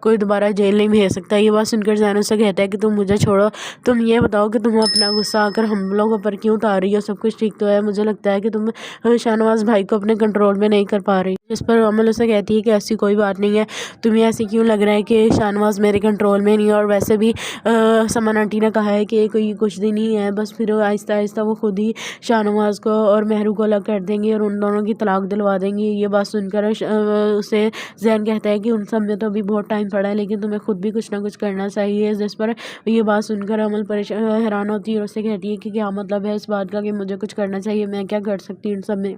कोई दोबारा जेल नहीं भेज सकता। ये बात सुनकर ज़ैन उससे कहता है कि तुम मुझे छोड़ो, तुम ये बताओ कि तुम अपना गुस्सा आकर हम लोगों पर क्यों उतार रही हो? सब कुछ ठीक तो है, मुझे लगता है कि तुम शाहनवाज भाई को अपने कंट्रोल में नहीं कर पा रही। जिस पर अमल उसे कहती है कि ऐसी कोई बात नहीं है, तुम्हें ऐसे क्यों लग रहा है कि शाहनवाज मेरे कंट्रोल में नहीं है, और वैसे भी समन आंटी ने कहा है कि कोई कुछ दिन ही है, बस फिर आहिस्ता आहिस्ता वो खुद ही शाहनवाज को और महरू को अलग कर देंगे और उन दोनों की तलाक दिलवा देंगे। ये बात सुनकर उसे ज़ैन कहता है कि उन सब में तो अभी बहुत टाइम पड़ा है, लेकिन तुम्हें खुद भी कुछ ना कुछ करना चाहिए। जिस पर ये बात सुनकर अमल हैरान होती है और उससे कहती है कि क्या मतलब है इस बात का कि मुझे कुछ करना चाहिए, मैं क्या कर सकती हूँ इन सब में?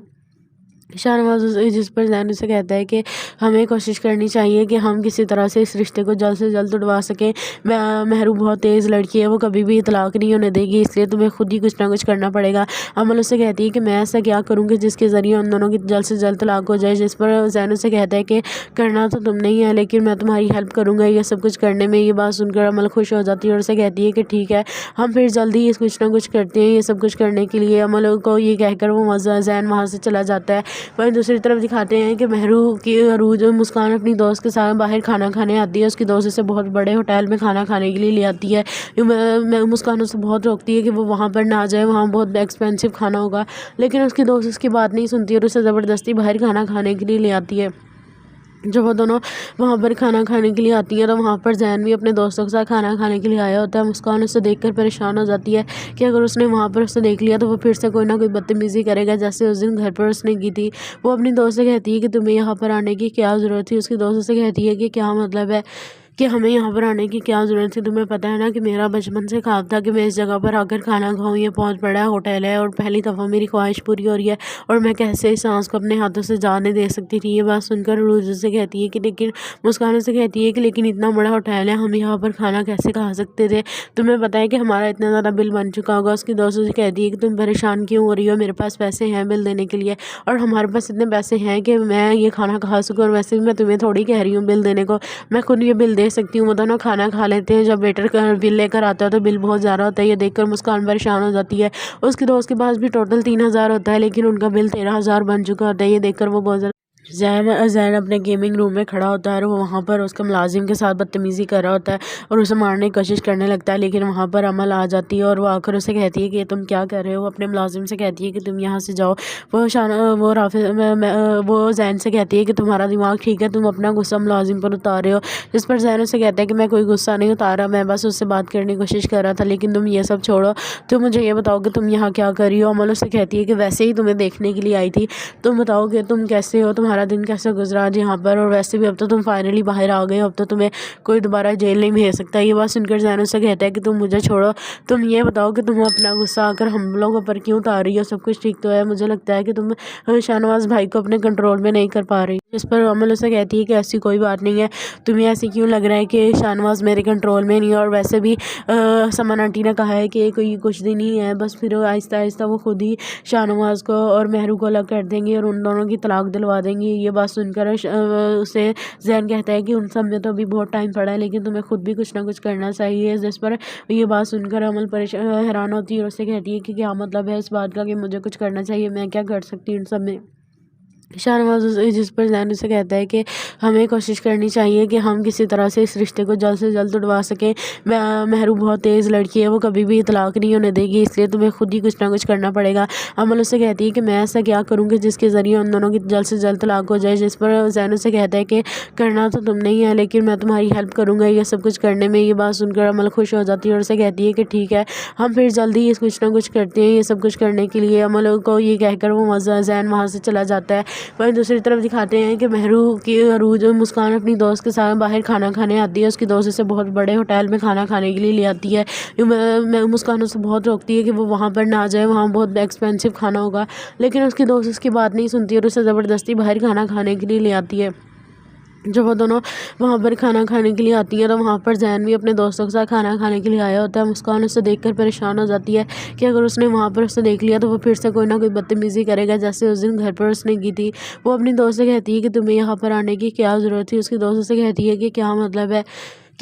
शाहनवाज जिस पर ज़ैन उसे कहता है कि हमें कोशिश करनी चाहिए कि हम किसी तरह से इस रिश्ते को जल्द से जल्द उड़वा सकें। महरू बहुत तेज़ लड़की है, वो कभी भी तलाक नहीं होने देगी, इसलिए तुम्हें खुद ही कुछ ना कुछ करना पड़ेगा। अमल उससे कहती है कि मैं ऐसा क्या करूँगी जिसके ज़रिए उन दोनों की जल्द से जल्द तलाक हो जाए। जिस पर ज़ैन उसे कहता है कि करना तो तुम नहीं है, लेकिन मैं तुम्हारी हेल्प करूँगा ये सब कुछ करने में। ये बात सुनकर अमल खुश हो जाती है और उसे कहती है कि ठीक है, हम फिर जल्दी ही कुछ ना कुछ करते हैं ये सब कुछ करने के लिए। अमल को ये कहकर वो ज़ैन वहाँ से चला जाता है। वहीं दूसरी तरफ दिखाते हैं कि महरू की अरूज मुस्कान अपनी दोस्त के साथ बाहर खाना खाने आती है। उसकी दोस्त उसे बहुत बड़े होटल में खाना खाने के लिए ले आती है। मुस्कान उसे बहुत रोकती है कि वो वहाँ पर ना जाए, वहाँ बहुत एक्सपेंसिव खाना होगा, लेकिन उसकी दोस्त उसकी बात नहीं सुनती और उसे ज़बरदस्ती बाहर खाना खाने के लिए ले आती है। जब वो दोनों वहाँ पर खाना खाने के लिए आती हैं तो वहाँ पर ज़ैन भी अपने दोस्तों के साथ खाना खाने के लिए आया होता है। मुस्कान उसे देखकर परेशान हो जाती है कि अगर उसने वहाँ पर उसे देख लिया तो वो फिर से कोई ना कोई बदतमीज़ी करेगा, जैसे उस दिन घर पर उसने की थी। वो अपनी दोस्त से कहती है कि तुम्हें यहाँ पर आने की क्या ज़रूरत थी? उसकी दोस्त से कहती है कि क्या मतलब है कि हमें यहाँ पर आने की क्या ज़रूरत थी? तुम्हें पता है ना कि मेरा बचपन से ख्वाब था कि मैं इस जगह पर आकर खाना खाऊँ, ये बहुत बड़ा होटल है और पहली दफ़ा मेरी ख्वाहिश पूरी हो रही है, और मैं कैसे इस सांस को अपने हाथों से जाने दे सकती थी? ये बात सुनकर रोज़ से कहती है कि लेकिन मुस्कान से कहती है कि लेकिन इतना बड़ा होटल है, हम यहाँ पर खाना कैसे खा सकते थे? तुम्हें पता है कि हमारा इतना ज़्यादा बिल बन चुका होगा। उसकी दोस्त से कहती है कि तुम परेशान क्यों हो रही हो, मेरे पास पैसे हैं बिल देने के लिए, और हमारे पास इतने पैसे हैं कि मैं ये खाना खा सकूँ, और वैसे भी मैं तुम्हें थोड़ी कह रही हूँ बिल देने को, मैं खुद ये बिल दे सकती हूँ। वो दोनों खाना खा लेते हैं। जब वेटर बिल लेकर आता है तो बिल बहुत ज़्यादा होता है। ये देखकर मुस्कान परेशान हो जाती है। उसकी दोस्त के पास भी टोटल 3,000 होता है, लेकिन उनका बिल 13,000 बन चुका होता है। ये देखकर वो बहुत ज़ैन अपने गेमिंग रूम में खड़ा होता है और वो वहाँ पर उसके मुलाजिम के साथ बदतमीज़ी कर रहा होता है और उसे मारने की कोशिश करने लगता है, लेकिन वहाँ पर अमल आ जाती है और वो आकर उसे कहती है कि तुम क्या कर रहे हो? अपने मुलाजिम से कहती है कि तुम यहाँ से जाओ। वो ज़ैन से कहती है कि तुम्हारा दिमाग ठीक है, तुम अपना गुस्सा मुलाजिम पर उतार रहे हो। जिस पर ज़ैन उसे कहता है कि मैं कोई गुस्सा नहीं उतारा, मैं बस उससे बात करने की कोशिश कर रहा था, लेकिन तुम ये सब छोड़ो, तुम मुझे ये बताओ कि तुम यहाँ क्या कर रही हो? अमल उससे कहती है कि वैसे ही तुम्हें देखने के लिए आई थी, तुम बताओ कि तुम कैसे हो, तुम्हारा दिन कैसे गुजरा आज यहाँ पर, और वैसे भी अब तो तुम फाइनली बाहर आ गए हो, अब तो तुम्हें कोई दोबारा जेल नहीं भेज सकता। ये बात सुनकर ज़ैन उससे कहता है कि तुम मुझे छोड़ो, तुम ये बताओ कि तुम अपना गुस्सा आकर हम लोगों पर क्यों उतार रही हो? सब कुछ ठीक तो है, मुझे लगता है कि तुम शाहनवाज भाई को अपने कंट्रोल में नहीं कर पा रही। जिस पर अमल उसे कहती है कि ऐसी कोई बात नहीं है, तुम्हें ऐसे क्यों लग रहा है कि शाहनवाज मेरे कंट्रोल में नहीं है, और वैसे भी समन आंटी ने कहा है कि कोई कुछ दिन ही है, बस फिर आहिस्ता आहिस्ता वो खुद ही शाहनवाज को और महरू को अलग कर देंगे और उन दोनों की तलाक दिलवा देंगे। ये बात सुनकर उसे ज़ैन कहता है कि उन सब में तो अभी बहुत टाइम पड़ा है, लेकिन तुम्हें खुद भी कुछ ना कुछ करना चाहिए। जिस पर ये बात सुनकर अमल हैरान होती है और उससे कहती है कि क्या मतलब है इस बात का कि मुझे कुछ करना चाहिए, मैं क्या कर सकती हूँ इन सब में? शाहनवाज जिस पर ज़ैन उसे कहता है कि हमें कोशिश करनी चाहिए कि हम किसी तरह से इस रिश्ते को जल्द से जल्द उड़वा सकें। महरू बहुत तेज़ लड़की है, वो कभी भी तलाक नहीं होने देगी, इसलिए तुम्हें खुद ही कुछ ना कुछ करना पड़ेगा। अमल उससे कहती है कि मैं ऐसा क्या करूँगी जिसके ज़रिए उन दोनों की जल्द से जल्द तलाक हो जाए। जिस पर ज़ैन उसे कहता है कि करना तो तुम नहीं है, लेकिन मैं तुम्हारी हेल्प करूँगा ये सब कुछ करने में। ये बात सुनकर अमल खुश हो जाती है और उसे कहती है कि ठीक है, हम फिर जल्दी ही कुछ ना कुछ करते हैं ये सब कुछ करने के लिए। अमल को ये कहकर वो ज़ैन वहाँ से चला जाता है। वहीं दूसरी तरफ दिखाते हैं कि महरू की अरूज मुस्कान अपनी दोस्त के साथ बाहर खाना खाने आती है। उसकी दोस्त उसे बहुत बड़े होटल में खाना खाने के लिए ले आती है। मुस्कान उसे बहुत रोकती है कि वो वहाँ पर ना जाए, वहाँ बहुत एक्सपेंसिव खाना होगा, लेकिन उसकी दोस्त उसकी बात नहीं सुनती और उसे ज़बरदस्ती बाहर खाना खाने के लिए ले आती है। जब वो दोनों वहाँ पर खाना खाने के लिए आती हैं तो वहाँ पर ज़ैन भी अपने दोस्तों के साथ खाना खाने के लिए आया होता है। मुस्कान उसे देखकर परेशान हो जाती है कि अगर उसने वहाँ पर उसे देख लिया तो वो फिर से कोई ना कोई बदतमीज़ी करेगा, जैसे उस दिन घर पर उसने की थी। वो अपनी दोस्त से कहती है कि तुम्हें यहाँ पर आने की क्या ज़रूरत थी? उसकी दोस्त से कहती है कि क्या मतलब है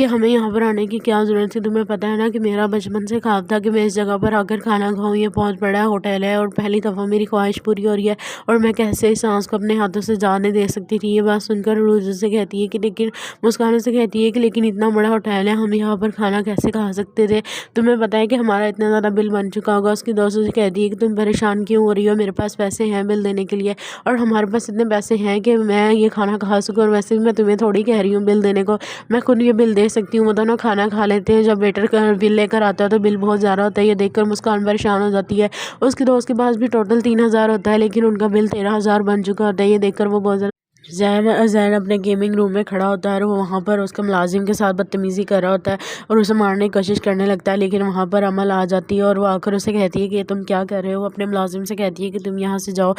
کہ ہمیں یہاں پر آنے کی کیا ضرورت تھی، تمہیں پتہ ہے نا کہ میرا بچپن سے خواب تھا کہ میں اس جگہ پر آ کر کھانا کھاؤں، یہ بہت بڑا ہوٹل ہے اور پہلی دفعہ میری خواہش پوری ہو رہی ہے اور میں کیسے اس سانس کو اپنے ہاتھوں سے جانے دے سکتی تھی۔ یہ بات سن کر روز سے کہتی ہے کہ لیکن مسکان سے کہتی ہے کہ لیکن اتنا بڑا ہوٹل ہے، ہم یہاں پر کھانا کیسے کھا سکتے تھے، تمہیں پتہ ہے کہ ہمارا اتنا زیادہ بل بن چکا ہوگا۔ اس کی دوستوں سے کہتی ہے کہ تم پریشان کیوں ہو رہی ہو، میرے پاس پیسے ہیں بل دینے کے لیے اور ہمارے پاس اتنے پیسے ہیں کہ میں یہ کھانا کھا سکوں، اور ویسے بھی میں تمہیں تھوڑی کہہ رہی ہوں بل دینے کو، میں خود یہ بل دے سکتی ہوں۔ وہ دونوں کھانا کھا لیتے ہیں، جب ویٹر بل لے کر آتا ہے تو بل بہت زیادہ ہوتا ہے، یہ دیکھ کر مسکان پریشان ہو جاتی ہے۔ اس کی دوست کے پاس بھی ٹوٹل 3000 ہوتا ہے لیکن ان کا بل 13000 بن چکا ہوتا ہے، یہ دیکھ کر وہ بہت زیادہ زین اپنے گیمنگ روم میں کھڑا ہوتا ہے اور وہ وہاں پر اس کے ملازم کے ساتھ بدتمیزی کر رہا ہوتا ہے اور اسے مارنے کی کوشش کرنے لگتا ہے، لیکن وہاں پر عمل آ جاتی ہے اور وہ آ کر اسے کہتی ہے کہ تم کیا کر رہے ہو، اپنے ملازم سے کہتی ہے کہ تم یہاں سے جاؤ۔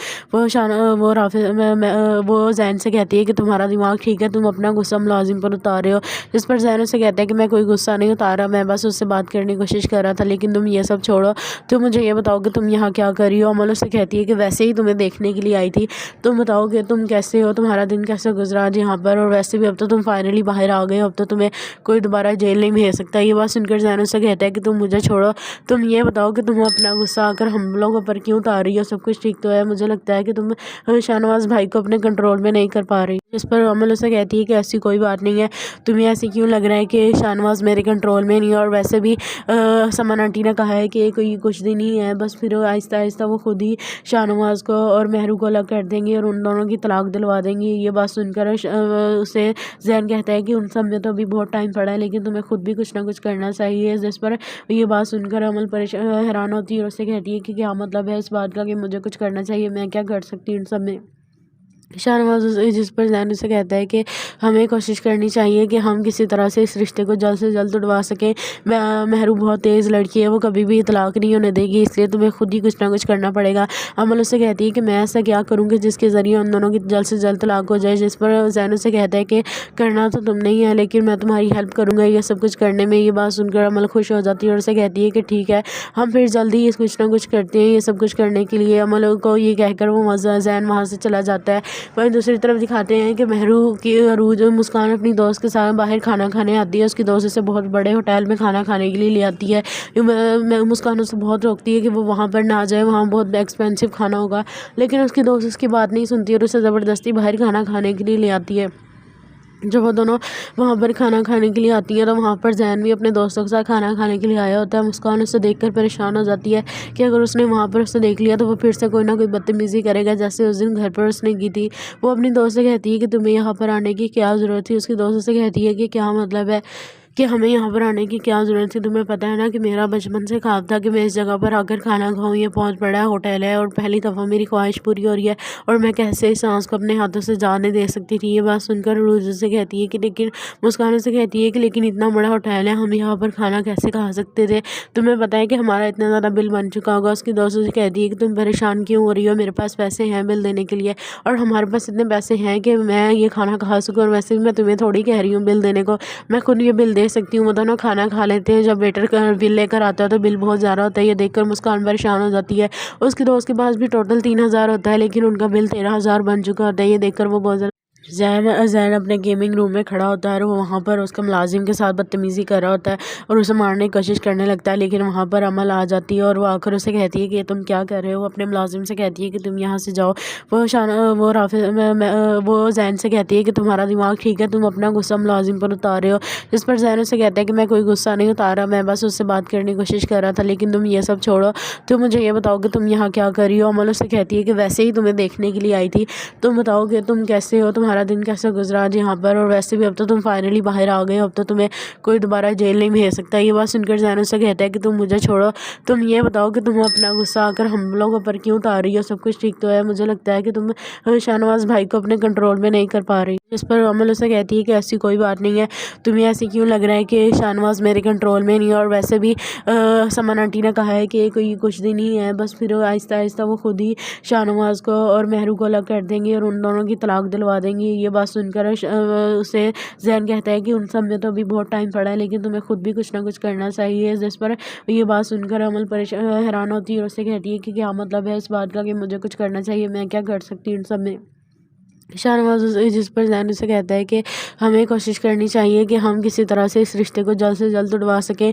وہ زین سے کہتی ہے کہ تمہارا دماغ ٹھیک ہے، تم اپنا غصہ ملازم پر اتار رہے ہو، جس پر زین اسے کہتا ہے کہ میں کوئی غصہ نہیں اتارا، میں بس اس سے بات کرنے کی کوشش کر رہا تھا، لیکن تم یہ سب چھوڑو، تم مجھے یہ بتاؤ کہ تم یہاں کیا کر رہی ہو۔ عمل اسے کہتی ہے کہ ویسے ہی تمہیں دیکھنے کے لیے آئی تھی، تم بتاؤ کہ تم کیسے ہو، تمہارا دن کیسے گزرا آج یہاں پر، اور ویسے بھی اب تو تم فائنلی باہر آ گئے ہو، اب تو تمہیں کوئی دوبارہ جیل نہیں بھیج سکتا۔ یہ بات سن کر زین اسے کہتا ہے کہ تم مجھے چھوڑو، تم یہ بتاؤ کہ تم اپنا غصہ آ کر ہم لوگوں پر کیوں اتار رہی ہو، سب کچھ ٹھیک تو ہے، مجھے لگتا ہے کہ تم شاہنواز بھائی کو اپنے کنٹرول میں نہیں کر پا رہی۔ جس پر عمل اسے کہتی ہے کہ ایسی کوئی بات نہیں ہے، تمہیں ایسے کیوں لگ رہا ہے کہ شاہنواز میرے کنٹرول میں نہیں ہے، اور ویسے بھی سمن آنٹی نے کہا ہے کہ کوئی کچھ دن ہی ہے، بس پھر آہستہ آہستہ وہ خود ہی شاہنواز کو اور مہرو کو الگ کر دیں گے اور ان دونوں کی طلاق دلوا دیں گے۔ یہ بات سن کر اسے زین کہتا ہے کہ ان سب میں تو ابھی بہت ٹائم پڑا ہے، لیکن تمہیں خود بھی کچھ نہ کچھ کرنا چاہیے۔ جس پر یہ بات سن کر عمل حیران ہوتی ہے اور اسے کہتی ہے کہ کیا مطلب ہے اس بات کا کہ مجھے کچھ کرنا چاہیے، میں کیا کر سکتی ہوں ان سب میں۔ شاہنواز جس پر زین سے کہتا ہے کہ ہمیں کوشش کرنی چاہیے کہ ہم کسی طرح سے اس رشتے کو جلد سے جلد اڑوا سکیں، مہرو بہت تیز لڑکی ہے، وہ کبھی بھی طلاق نہیں ہونے دے گی، اس لیے تمہیں خود ہی کچھ نہ کچھ کرنا پڑے گا۔ عمل اسے کہتی ہے کہ میں ایسا کیا کروں گی جس کے ذریعے ان دونوں کی جلد سے جلد طلاق ہو جائے۔ جس پر زین سے کہتا ہے کہ کرنا تو تم نہیں ہے لیکن میں تمہاری ہیلپ کروں گا یہ سب کچھ کرنے میں۔ یہ بات سن کر عمل خوش ہو جاتی ہے اور اسے کہتی ہے کہ ٹھیک ہے، ہم پھر جلدی کچھ نہ کچھ کرتے ہیں یہ سب کچھ کرنے کے لیے۔ عمل کو یہ کہہ کر وہ زین وہاں سے چلا جاتا ہے۔ وہیں دوسری طرف دکھاتے ہیں کہ مہرو کی عروج مسکان اپنی دوست کے ساتھ باہر کھانا کھانے آتی ہے، اس کی دوست اسے بہت بڑے ہوٹل میں کھانا کھانے کے لیے لے آتی ہے۔ مسکان اسے بہت روکتی ہے کہ وہ وہاں پر نہ جائے، وہاں بہت ایکسپینسو کھانا ہوگا، لیکن اس کی دوست اس کی بات نہیں سنتی اور اسے زبردستی باہر کھانا کھانے کے لیے لے آتی ہے۔ جب وہ دونوں وہاں پر کھانا کھانے کے لیے آتی ہیں تو وہاں پر زین بھی اپنے دوستوں کے ساتھ کھانا کھانے کے لیے آیا ہوتا ہے۔ مسکان اسے دیکھ کر پریشان ہو جاتی ہے کہ اگر اس نے وہاں پر اسے دیکھ لیا تو وہ پھر سے کوئی نہ کوئی بدتمیزی کرے گا جیسے اس دن گھر پر اس نے کی تھی۔ وہ اپنی دوست سے کہتی ہے کہ تمہیں یہاں پر آنے کی کیا ضرورت تھی، اس کی دوست سے کہتی ہے کہ کیا مطلب ہے کہ ہمیں یہاں پر آنے کی کیا ضرورت تھی، تمہیں پتہ ہے نا کہ میرا بچپن سے خواب تھا کہ میں اس جگہ پر آ کر کھانا کھاؤں، یہ بہت بڑا ہوٹل ہے اور پہلی دفعہ میری خواہش پوری ہو رہی ہے اور میں کیسے اس سانس کو اپنے ہاتھوں سے جانے دے سکتی تھی۔ یہ بات سن کر روز سے کہتی ہے کہ لیکن مسکان سے کہتی ہے کہ لیکن اتنا بڑا ہوٹل ہے، ہم یہاں پر کھانا کیسے کھا سکتے تھے، تمہیں پتہ ہے کہ ہمارا اتنا زیادہ بل بن چکا ہوگا۔ اس کی دوستوں سے کہتی ہے کہ تم پریشان کیوں ہو رہی ہو، میرے پاس پیسے ہیں بل دینے کے لیے اور ہمارے پاس اتنے پیسے ہیں کہ میں یہ کھانا کھا سکوں، اور ویسے بھی میں تمہیں تھوڑی کہہ رہی ہوں بل دینے کو، میں خود یہ بل دے سکتی ہوں۔ وہ دونوں کھانا کھا لیتے ہیں، جب ویٹر بل لے کر آتا ہے تو بل بہت زیادہ ہوتا ہے، یہ دیکھ کر مسکان پریشان ہو جاتی ہے۔ اس کی دوست کے پاس بھی ٹوٹل 3000 ہوتا ہے لیکن ان کا بل 13000 بن چکا ہوتا ہے، یہ دیکھ کر وہ بہت زیادہ زین اپنے گیمنگ روم میں کھڑا ہوتا ہے اور وہ وہاں پر اس کے ملازم کے ساتھ بدتمیزی کر رہا ہوتا ہے اور اسے مارنے کی کوشش کرنے لگتا ہے، لیکن وہاں پر عمل آ جاتی ہے اور وہ آ کر اسے کہتی ہے کہ تم کیا کر رہے ہو، اپنے ملازم سے کہتی ہے کہ تم یہاں سے جاؤ۔ وہ زین سے کہتی ہے کہ تمہارا دماغ ٹھیک ہے، تم اپنا غصہ ملازم پر اتار رہے ہو، جس پر زین اسے کہتا ہے کہ میں کوئی غصہ نہیں اتارا، میں بس اس سے بات کرنے کی کوشش کر رہا تھا، لیکن تم یہ سب چھوڑو، تم مجھے یہ بتاؤ کہ تم یہاں کیا کر رہی ہو۔ عمل اسے کہتی ہے کہ ویسے ہی تمہیں دیکھنے کے لیے آئی تھی، تم بتاؤ کہ تم کیسے ہو، تمہارا دن کیسے گزرا آج یہاں پر، اور ویسے بھی اب تو تم فائنلی باہر آ گئے ہو، اب تو تمہیں کوئی دوبارہ جیل نہیں بھیج سکتا۔ یہ بات سن کر زین سے کہتا ہے کہ تم مجھے چھوڑو، تم یہ بتاؤ کہ تم اپنا غصہ آ کر ہم لوگوں پر کیوں اتار رہی ہو، سب کچھ ٹھیک تو ہے، مجھے لگتا ہے کہ تم شاہنواز بھائی کو اپنے کنٹرول میں نہیں کر پا رہی۔ جس پر عمل اسے کہتی ہے کہ ایسی کوئی بات نہیں ہے، تمہیں ایسے کیوں لگ رہا ہے کہ شاہنواز میرے کنٹرول میں نہیں ہے، اور ویسے بھی سمن آنٹی نے کہا ہے کہ کوئی کچھ دن ہی ہے، بس پھر آہستہ آہستہ وہ خود ہی شاہنواز کو اور مہرو کو الگ کر دیں گے اور ان دونوں کی طلاق دلوا دیں گے۔ یہ بات سن کر اسے زین کہتا ہے کہ ان سب میں تو ابھی بہت ٹائم پڑا ہے لیکن تمہیں خود بھی کچھ نہ کچھ کرنا چاہیے۔ جس پر یہ بات سن کر عمل حیران ہوتی ہے اور اسے کہتی ہے کہ کیا مطلب ہے اس بات کا کہ مجھے کچھ کرنا چاہیے، میں کیا کر سکتی ہوں ان سب میں۔ शाहनवाज जिस पर ज़ैन उसे कहता है कि हमें कोशिश करनी चाहिए कि हम किसी तरह से इस रिश्ते को जल्द से जल्द उड़वा सकें।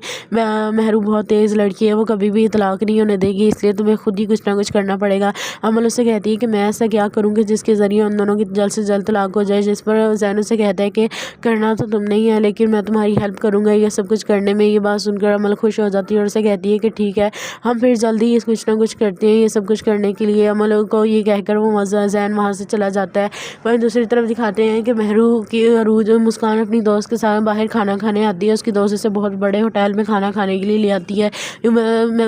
महरू बहुत तेज़ लड़की है, वो कभी भी तलाक नहीं होने देगी, इसलिए तुम्हें खुद ही कुछ ना कुछ करना पड़ेगा। अमल उसे कहती है कि मैं ऐसा क्या करूँगी जिसके ज़रिए उन दोनों की जल्द से जल्द तलाक हो जाए। जिस पर ज़ैन उसे कहता है कि करना तो तुम नहीं है, लेकिन मैं तुम्हारी हेल्प करूँगा ये सब कुछ करने में। ये बात सुनकर अमल खुश हो जाती है और उसे कहती है कि ठीक है, हम फिर जल्दी ही कुछ ना कुछ करते हैं ये सब कुछ करने के लिए। अमल को ये कहकर वो ज़ैन वहाँ से चला जाता है। वहीं दूसरी तरफ दिखाते हैं कि महरू की अरूज मुस्कान अपनी दोस्त के साथ बाहर खाना खाने आती है। उसकी दोस्त उसे बहुत बड़े होटल में खाना खाने के लिए ले आती है।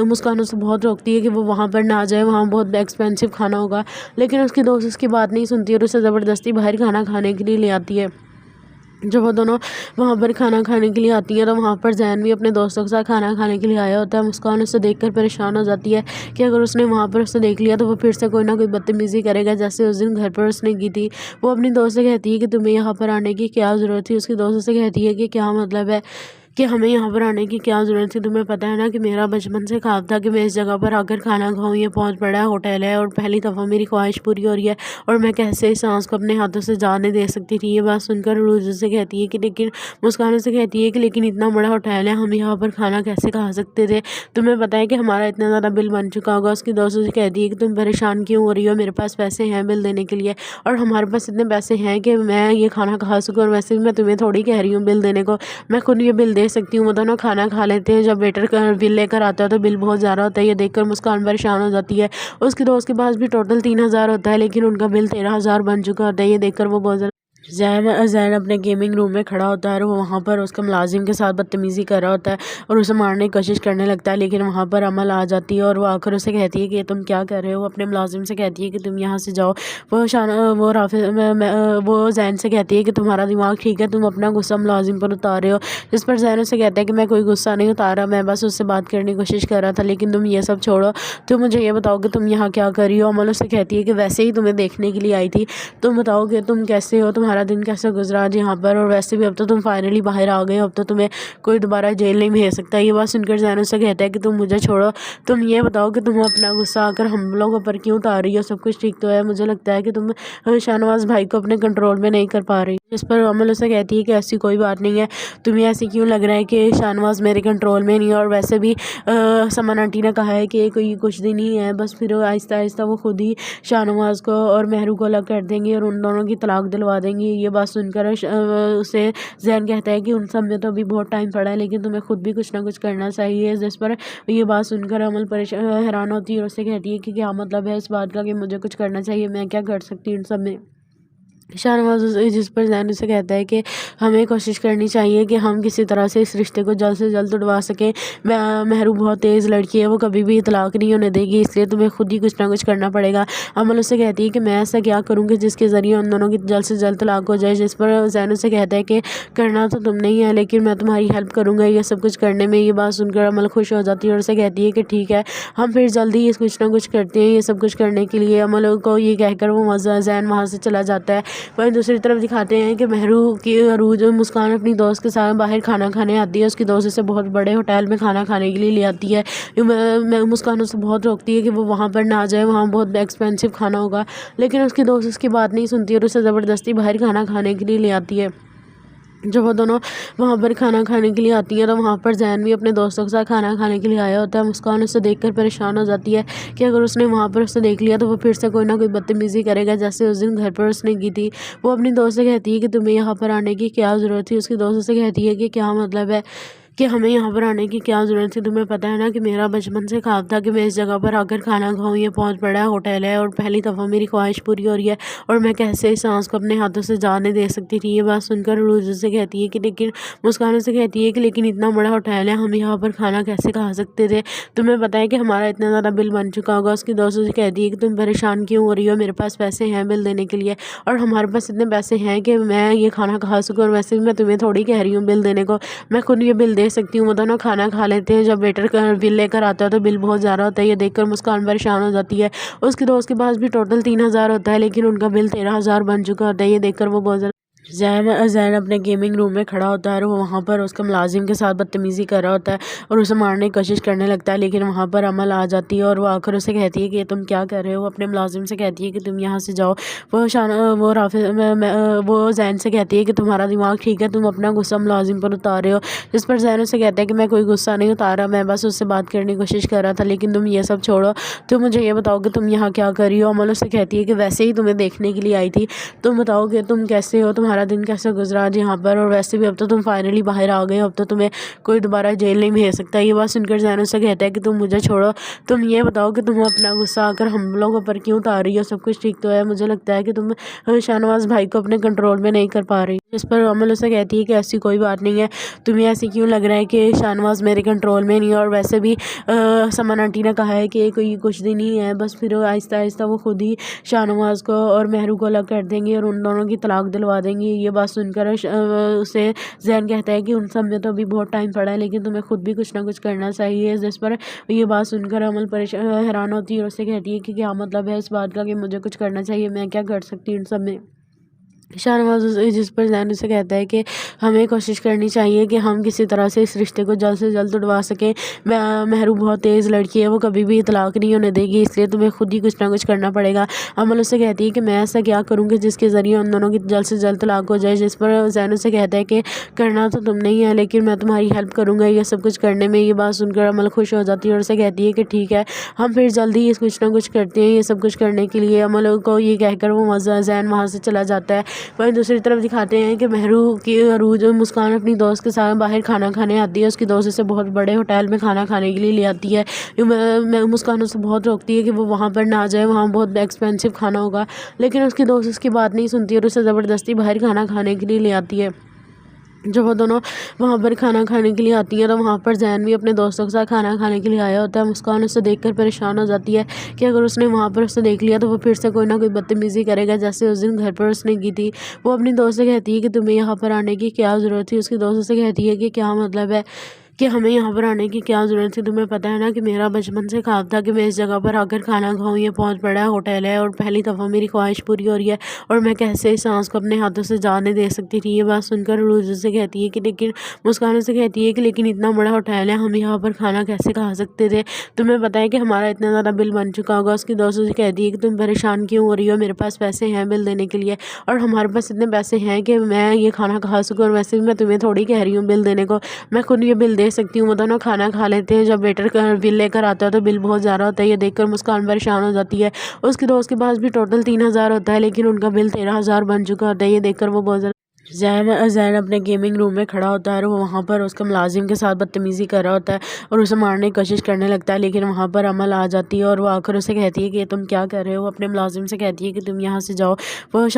मुस्कान उसे बहुत रोकती है कि वो वहाँ पर ना जाए, वहाँ बहुत एक्सपेंसिव खाना होगा, लेकिन उसकी दोस्त उसकी बात नहीं सुनती और उसे ज़बरदस्ती बाहर खाना खाने के लिए ले आती है। जब वो दोनों वहाँ पर खाना खाने के लिए आती हैं तो वहाँ पर ज़ैन भी अपने दोस्तों के साथ खाना खाने के लिए आया होता है। मुस्कान उससे देखकर परेशान हो जाती है कि अगर उसने वहाँ पर उसे देख लिया तो वो फिर से कोई ना कोई बदतमीज़ी करेगा, जैसे उस दिन घर पर उसने की थी। वो अपनी दोस्त से कहती है कि तुम्हें यहाँ पर आने की क्या ज़रूरत थी। उसकी दोस्त से कहती है कि क्या मतलब है कि हमें यहाँ पर आने की क्या ज़रूरत थी, तुम्हें पता है ना कि मेरा बचपन से ख्वाब था कि मैं इस जगह पर आकर खाना खाऊं। ये बहुत बड़ा होटल है और पहली दफ़ा मेरी ख्वाहिश पूरी हो रही है और मैं कैसे इस सांस को अपने हाथों से जाने दे सकती थी। ये बात सुनकर रोज़ से कहती है कि लेकिन मुस्कान से कहती है कि लेकिन इतना बड़ा होटल है, हम यहाँ पर खाना कैसे खा सकते थे, तुम्हें पता है कि हमारा इतना ज़्यादा बिल बन चुका होगा। उसकी दोस्तों से कहती है कि तुम परेशान क्यों हो रही हो, मेरे पास पैसे हैं बिल देने के लिए और हमारे पास इतने पैसे हैं कि मैं ये खाना खा सकूँ, और वैसे भी मैं तुम्हें थोड़ी कह रही हूँ बिल देने को, मैं खुद ये बिल दे सकती हूँ। वो दोनों खाना खा लेते हैं। जब वेटर बिल लेकर आता है तो बिल बहुत ज़्यादा होता है। ये देखकर मुस्कान परेशान हो जाती है। उसकी दोस्त के पास भी टोटल 3,000 होता है, लेकिन उनका बिल 13,000 बन चुका होता है। ये देखकर वो बहुत ज़्यादा ज़ैन अपने गेमिंग रूम में खड़ा होता है और वो वहाँ पर उसके मुलाजिम के साथ बदतमीज़ी कर रहा होता है और उसे मारने की कोशिश करने लगता है, लेकिन वहाँ पर अमल आ जाती है और वो आकर उसे कहती है कि तुम क्या कर रहे हो। अपने मुलाजिम से कहती है कि तुम यहाँ से जाओ। वो ज़ैन से कहती है कि तुम्हारा दिमाग ठीक है, तुम अपना गुस्सा मुलाजिम पर उतार रहे हो। जिस पर ज़ैन उसे कहता है कि मैं कोई गुस्सा नहीं उतारा, मैं बस उससे बात करने की कोशिश कर रहा था, लेकिन तुम ये सब छोड़ो, तुम मुझे ये बताओ कि तुम यहाँ क्या कर रही हो। अमल उसे कहती है कि वैसे ही तुम्हें देखने के लिए आई थी, तुम बताओ कि तुम कैसे हो, तुम्हारा दिन कैसे गुजरा आज यहाँ पर, और वैसे भी अब तो तुम फाइनली बाहर आ गए हो, अब तो तुम्हें कोई दोबारा जेल नहीं भेज सकता। ये बात सुनकर ज़ैन उससे कहता है कि तुम मुझे छोड़ो, तुम ये बताओ कि तुम अपना गुस्सा आकर हम लोगों पर क्यों उतार रही हो। सब कुछ ठीक तो है, मुझे लगता है कि तुम शाहनवाज भाई को अपने कंट्रोल में नहीं कर पा रही। जिस पर अमल उसे कहती है कि ऐसी कोई बात नहीं है, तुम्हें ऐसे क्यों लग रहा है कि शाहनवाज मेरे कंट्रोल में नहीं है, और वैसे भी समन आंटी ने कहा है कि कोई कुछ दिन ही है, बस फिर आहिस्ता आहिस्ता वो खुद ही शाहनवाज को और महरू को अलग कर देंगे और उन दोनों की तलाक दिलवा देंगी। ये बात सुनकर उसे ज़ैन कहता है कि उन सब में तो अभी बहुत टाइम पड़ा है, लेकिन तुम्हें खुद भी कुछ ना कुछ करना चाहिए। जिस पर ये बात सुनकर अमल हैरान होती है और उससे कहती है कि क्या मतलब है इस बात का कि मुझे कुछ करना चाहिए, मैं क्या कर सकती हूँ इन सब में। शाहनवाज जिस पर ज़ैन उसे कहता है कि हमें कोशिश करनी चाहिए कि हम किसी तरह से इस रिश्ते को जल्द से जल्द उड़वा सकें। महरू बहुत तेज़ लड़की है, वो कभी भी तलाक नहीं होने देगी, इसलिए तुम्हें खुद ही कुछ ना कुछ करना पड़ेगा। अमल उससे कहती है कि मैं ऐसा क्या करूँगी जिसके ज़रिए उन दोनों की जल्द से जल्द तलाक हो जाए। जिस पर ज़ैन उसे कहता है कि करना तो तुम नहीं है, लेकिन मैं तुम्हारी हेल्प करूँगा ये सब कुछ करने में। ये बात सुनकर अमल खुश हो जाती है और उसे कहती है कि ठीक है, हम फिर जल्दी ही कुछ ना कुछ करते हैं ये सब कुछ करने के लिए। अमल को ये कहकर वो ज़ैन वहाँ से चला जाता है। वहीं दूसरी तरफ दिखाते हैं कि महरू की अरूज मुस्कान अपनी दोस्त के साथ बाहर खाना खाने आती है। उसकी दोस्त उसे बहुत बड़े होटल में खाना खाने के लिए ले आती है। मुस्कान उसे बहुत रोकती है कि वो वहाँ पर ना जाए, वहाँ बहुत एक्सपेंसिव खाना होगा, लेकिन उसकी दोस्त उसकी बात नहीं सुनती और उसे ज़बरदस्ती बाहर खाना खाने के लिए ले आती है। जब वो दोनों वहाँ पर खाना खाने के लिए आती हैं तो वहाँ पर ज़ैन भी अपने दोस्तों के साथ खाना खाने के लिए आया होता है। मुस्कान उससे देखकर परेशान हो जाती है कि अगर उसने वहाँ पर उसे देख लिया तो वो फिर से कोई ना कोई बदतमीज़ी करेगा, जैसे उस दिन घर पर उसने की थी। वो अपनी दोस्त से कहती है कि तुम्हें यहाँ पर आने की क्या ज़रूरत थी। उसकी दोस्त से कहती है कि क्या मतलब है कि हमें यहाँ पर आने की क्या ज़रूरत थी, तुम्हें पता है ना कि मेरा बचपन से ख्वाब था कि मैं इस जगह पर आकर खाना खाऊं। ये बहुत बड़ा होटल है और पहली दफ़ा मेरी ख्वाहिश पूरी हो रही है और मैं कैसे इस सांस को अपने हाथों से जाने दे सकती थी। ये बात सुनकर रोज़ से कहती है कि लेकिन मुस्कान से कहती है कि लेकिन इतना बड़ा होटल है, हम यहाँ पर खाना कैसे खा सकते थे, तुम्हें पता है कि हमारा इतना ज़्यादा बिल बन चुका होगा। उसकी दोस्तों से कहती है कि तुम परेशान क्यों हो रही हो, मेरे पास पैसे हैं बिल देने के लिए और हमारे पास इतने पैसे हैं कि मैं ये खाना खा सकूँ, और वैसे भी मैं तुम्हें थोड़ी कह रही हूँ बिल देने को, मैं खुद ये बिल दे सकती हूँ। वो दोनों खाना खा लेते हैं। जब वेटर बिल लेकर आता है तो बिल बहुत ज़्यादा होता है। ये देखकर मुस्कान परेशान हो जाती है। उसकी दोस्त के पास भी टोटल 3,000 होता है, लेकिन उनका बिल 13,000 बन चुका होता है। ये देखकर वो बहुत ज़्यादा ज़ैन अपने गेमिंग रूम में खड़ा होता है और वो वहाँ पर उसके मुलाजिम के साथ बदतमीज़ी कर रहा होता है और उसे मारने की कोशिश करने लगता है, लेकिन वहाँ पर अमल आ जाती है और वो आकर उसे कहती है कि तुम क्या कर रहे हो। वो अपने मुलाजिम से कहती है कि तुम यहाँ से जाओ। वो ज़ैन से कहती है कि तुम्हारा दिमाग ठीक है, तुम अपना गुस्सा मुलाजिम पर उतार रहे हो। जिस पर ज़ैन उसे कहता है कि मैं कोई गुस्सा नहीं उतारा, मैं बस उससे बात करने की कोशिश कर रहा था, लेकिन तुम ये सब छोड़ो, तुम मुझे ये बताओ कि तुम यहाँ क्या कर रही हो। अमल उसे कहती है कि वैसे ही तुम्हें देखने के लिए आई थी, तुम बताओ कि तुम कैसे हो, तुम्हारा दिन कैसे गुजरा आज यहाँ पर, और वैसे भी अब तो तुम फाइनली बाहर आ गए हो, अब तो तुम्हें कोई दोबारा जेल नहीं भेज सकता। ये बात सुनकर ज़ैन उससे कहता है कि तुम मुझे छोड़ो, तुम ये बताओ कि तुम अपना गुस्सा आकर हम लोगों पर क्यों उतार रही हो। सब कुछ ठीक तो है, मुझे लगता है कि तुम शाहनवाज भाई को अपने कंट्रोल में नहीं कर पा रही। जिस पर अमल उसे कहती है कि ऐसी कोई बात नहीं है, तुम्हें ऐसे क्यों लग रहा है कि शाहनवाज मेरे कंट्रोल में नहीं है, और वैसे भी समान आंटी ने कहा है कि कोई कुछ दिन ही है, बस फिर आहिस्ता आहिस्ता वो खुद ही शाहनवाज को और मेहरू को अलग कर देंगे और उन दोनों की तलाक दिलवा देंगे। ये बात सुनकर उसे ज़ैन कहता है कि उन सब में तो अभी बहुत टाइम पड़ा है, लेकिन तुम्हें खुद भी कुछ ना कुछ करना चाहिए। जिस पर ये बात सुनकर अमल हैरान होती है और उससे कहती है कि क्या मतलब है इस बात का कि मुझे कुछ करना चाहिए, मैं क्या कर सकती हूँ इन सब में। शाहनवाज जिस पर ज़ैन उसे कहता है कि हमें कोशिश करनी चाहिए कि हम किसी तरह से इस रिश्ते को जल्द से जल्द उड़वा सकें। मेहरू बहुत तेज़ लड़की है, वो कभी भी तलाक नहीं होने देगी, इसलिए तुम्हें खुद ही कुछ ना कुछ करना पड़ेगा। अमल उससे कहती है कि मैं ऐसा क्या करूँगी जिसके ज़रिए उन दोनों की जल्द से जल्द तलाक हो जाए। जिस पर ज़ैन उसे कहता है कि करना तो तुम नहीं है, लेकिन मैं तुम्हारी हेल्प करूँगा ये सब कुछ करने में। ये बात सुनकर अमल खुश हो जाती है और उसे कहती है कि ठीक है, हम फिर जल्दी ही कुछ ना कुछ करते हैं ये सब कुछ करने के लिए। अमल को ये कहकर वो ज़ैन वहाँ से चला जाता है। वहीं दूसरी तरफ दिखाते हैं कि मेहरू की अरूज मुस्कान अपनी दोस्त के साथ बाहर खाना खाने आती है। उसकी दोस्त उसे बहुत बड़े होटल में खाना खाने के लिए ले आती है। मुस्कान उसे बहुत रोकती है कि वो वहाँ पर ना जाए, वहाँ बहुत एक्सपेंसिव खाना होगा, लेकिन उसकी दोस्त उसकी बात नहीं सुनती और उसे ज़बरदस्ती बाहर खाना खाने के लिए ले आती है। जब वो दोनों वहाँ पर खाना खाने के लिए आती हैं तो वहाँ पर ज़ैन भी अपने दोस्तों के साथ खाना खाने के लिए आया होता है। मुस्कान उसे देखकर परेशान हो जाती है कि अगर उसने वहाँ पर उसे देख लिया तो वो फिर से कोई ना कोई बदतमीज़ी करेगा, जैसे उस दिन घर पर उसने की थी। वो अपनी दोस्त से कहती है कि तुम्हें यहाँ पर आने की क्या ज़रूरत थी। उसकी दोस्त उसे कहती है कि क्या मतलब है कि हमें यहाँ पर आने की क्या ज़रूरत थी, तुम्हें पता है ना कि मेरा बचपन से ख्वाब था कि मैं इस जगह पर आकर खाना खाऊँ, ये बहुत बड़ा होटल है और पहली दफ़ा मेरी ख्वाहिश पूरी हो रही है और मैं कैसे इस सांस को अपने हाथों से जाने दे सकती थी। ये बात सुनकर रोज़ से कहती है कि लेकिन मुस्कान से कहती है कि लेकिन इतना बड़ा होटल है, हम यहाँ पर खाना कैसे खा सकते थे, तुम्हें पता है कि हमारा इतना ज़्यादा बिल बन चुका होगा। उसकी दोस्तों से कहती है कि तुम परेशान क्यों हो रही हो, मेरे पास पैसे हैं बिल देने के लिए और हमारे पास इतने पैसे हैं कि मैं ये खाना खा सकूँ, और वैसे भी मैं तुम्हें थोड़ी कह रही हूँ बिल देने को, मैं खुद ये बिल दे सकती हूँ। वो दोनों खाना खा लेते हैं। जब वेटर बिल लेकर आता है तो बिल बहुत ज़्यादा होता है। ये देखकर मुस्कान परेशान हो जाती है। उसकी दोस्त के पास भी टोटल 3000 होता है, लेकिन उनका बिल 13000 बन चुका होता है। ये देखकर वो बहुत ज़्यादा ज़ैन अपने गेमिंग रूम में खड़ा होता है और वो वहाँ पर उसके मुलाजिम के साथ बदतमीज़ी कर रहा होता है और उसे मारने की कोशिश करने लगता है, लेकिन वहाँ पर अमल आ जाती है और वो आकर उसे कहती है कि तुम क्या कर रहे हो। अपने मुलाजिम से कहती है कि तुम यहाँ से जाओ। वो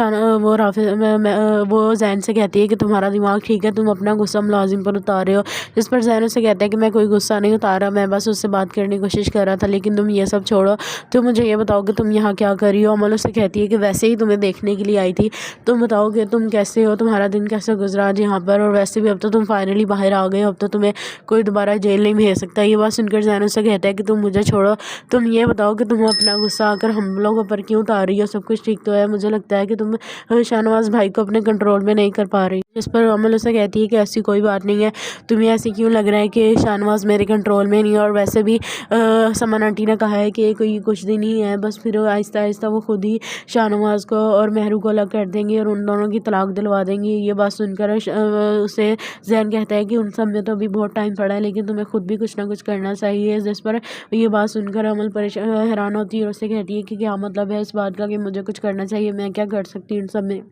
ज़ैन से कहती है कि तुम्हारा दिमाग ठीक है, तुम अपना गुस्सा मुलाजिम पर उतार रहे हो। जिस पर ज़ैन उसे कहता है कि मैं कोई गुस्सा नहीं उतारा, मैं बस उससे बात करने की कोशिश कर रहा था, लेकिन तुम ये सब छोड़ो, तुम मुझे ये बताओ कि तुम यहाँ क्या कर रही हो। अमल उसे कहती है कि वैसे ही तुम्हें देखने के लिए आई थी, तुम बताओ कि तुम कैसे हो, तुम्हारा दिन कैसे गुजरा आज यहाँ पर, और वैसे भी अब तो तुम फाइनली बाहर आ गए हो, अब तो तुम्हें कोई दोबारा जेल नहीं भेज सकता। ये बात सुनकर ज़ैन उससे कहता है कि तुम मुझे छोड़ो, तुम ये बताओ कि तुम अपना गुस्सा आकर हम लोगों पर क्यों उतार रही हो। सब कुछ ठीक तो है, मुझे लगता है कि तुम शाहनवाज भाई को अपने कंट्रोल में नहीं कर पा रही। जिस पर अमल उसे कहती है कि ऐसी कोई बात नहीं है, तुम्हें ऐसे क्यों लग रहा है कि शाहनवाज मेरे कंट्रोल में नहीं है, और वैसे भी समान आंटी ने कहा है कि कोई कुछ दिन ही है, बस फिर आहिस्ता आहिस्ता वो खुद ही शाहनवाज को और मेहरू को अलग कर देंगे और उन दोनों की तलाक दिलवा देंगे। ये बात सुनकर उसे ज़ैन कहता है कि उन सब में तो अभी बहुत टाइम पड़ा है, लेकिन तुम्हें खुद भी कुछ ना कुछ करना चाहिए। जिस पर ये बात सुनकर अमल हैरान होती है और उससे कहती है कि क्या मतलब है इस बात का कि मुझे कुछ करना चाहिए, मैं क्या कर सकती हूँ इन सब में।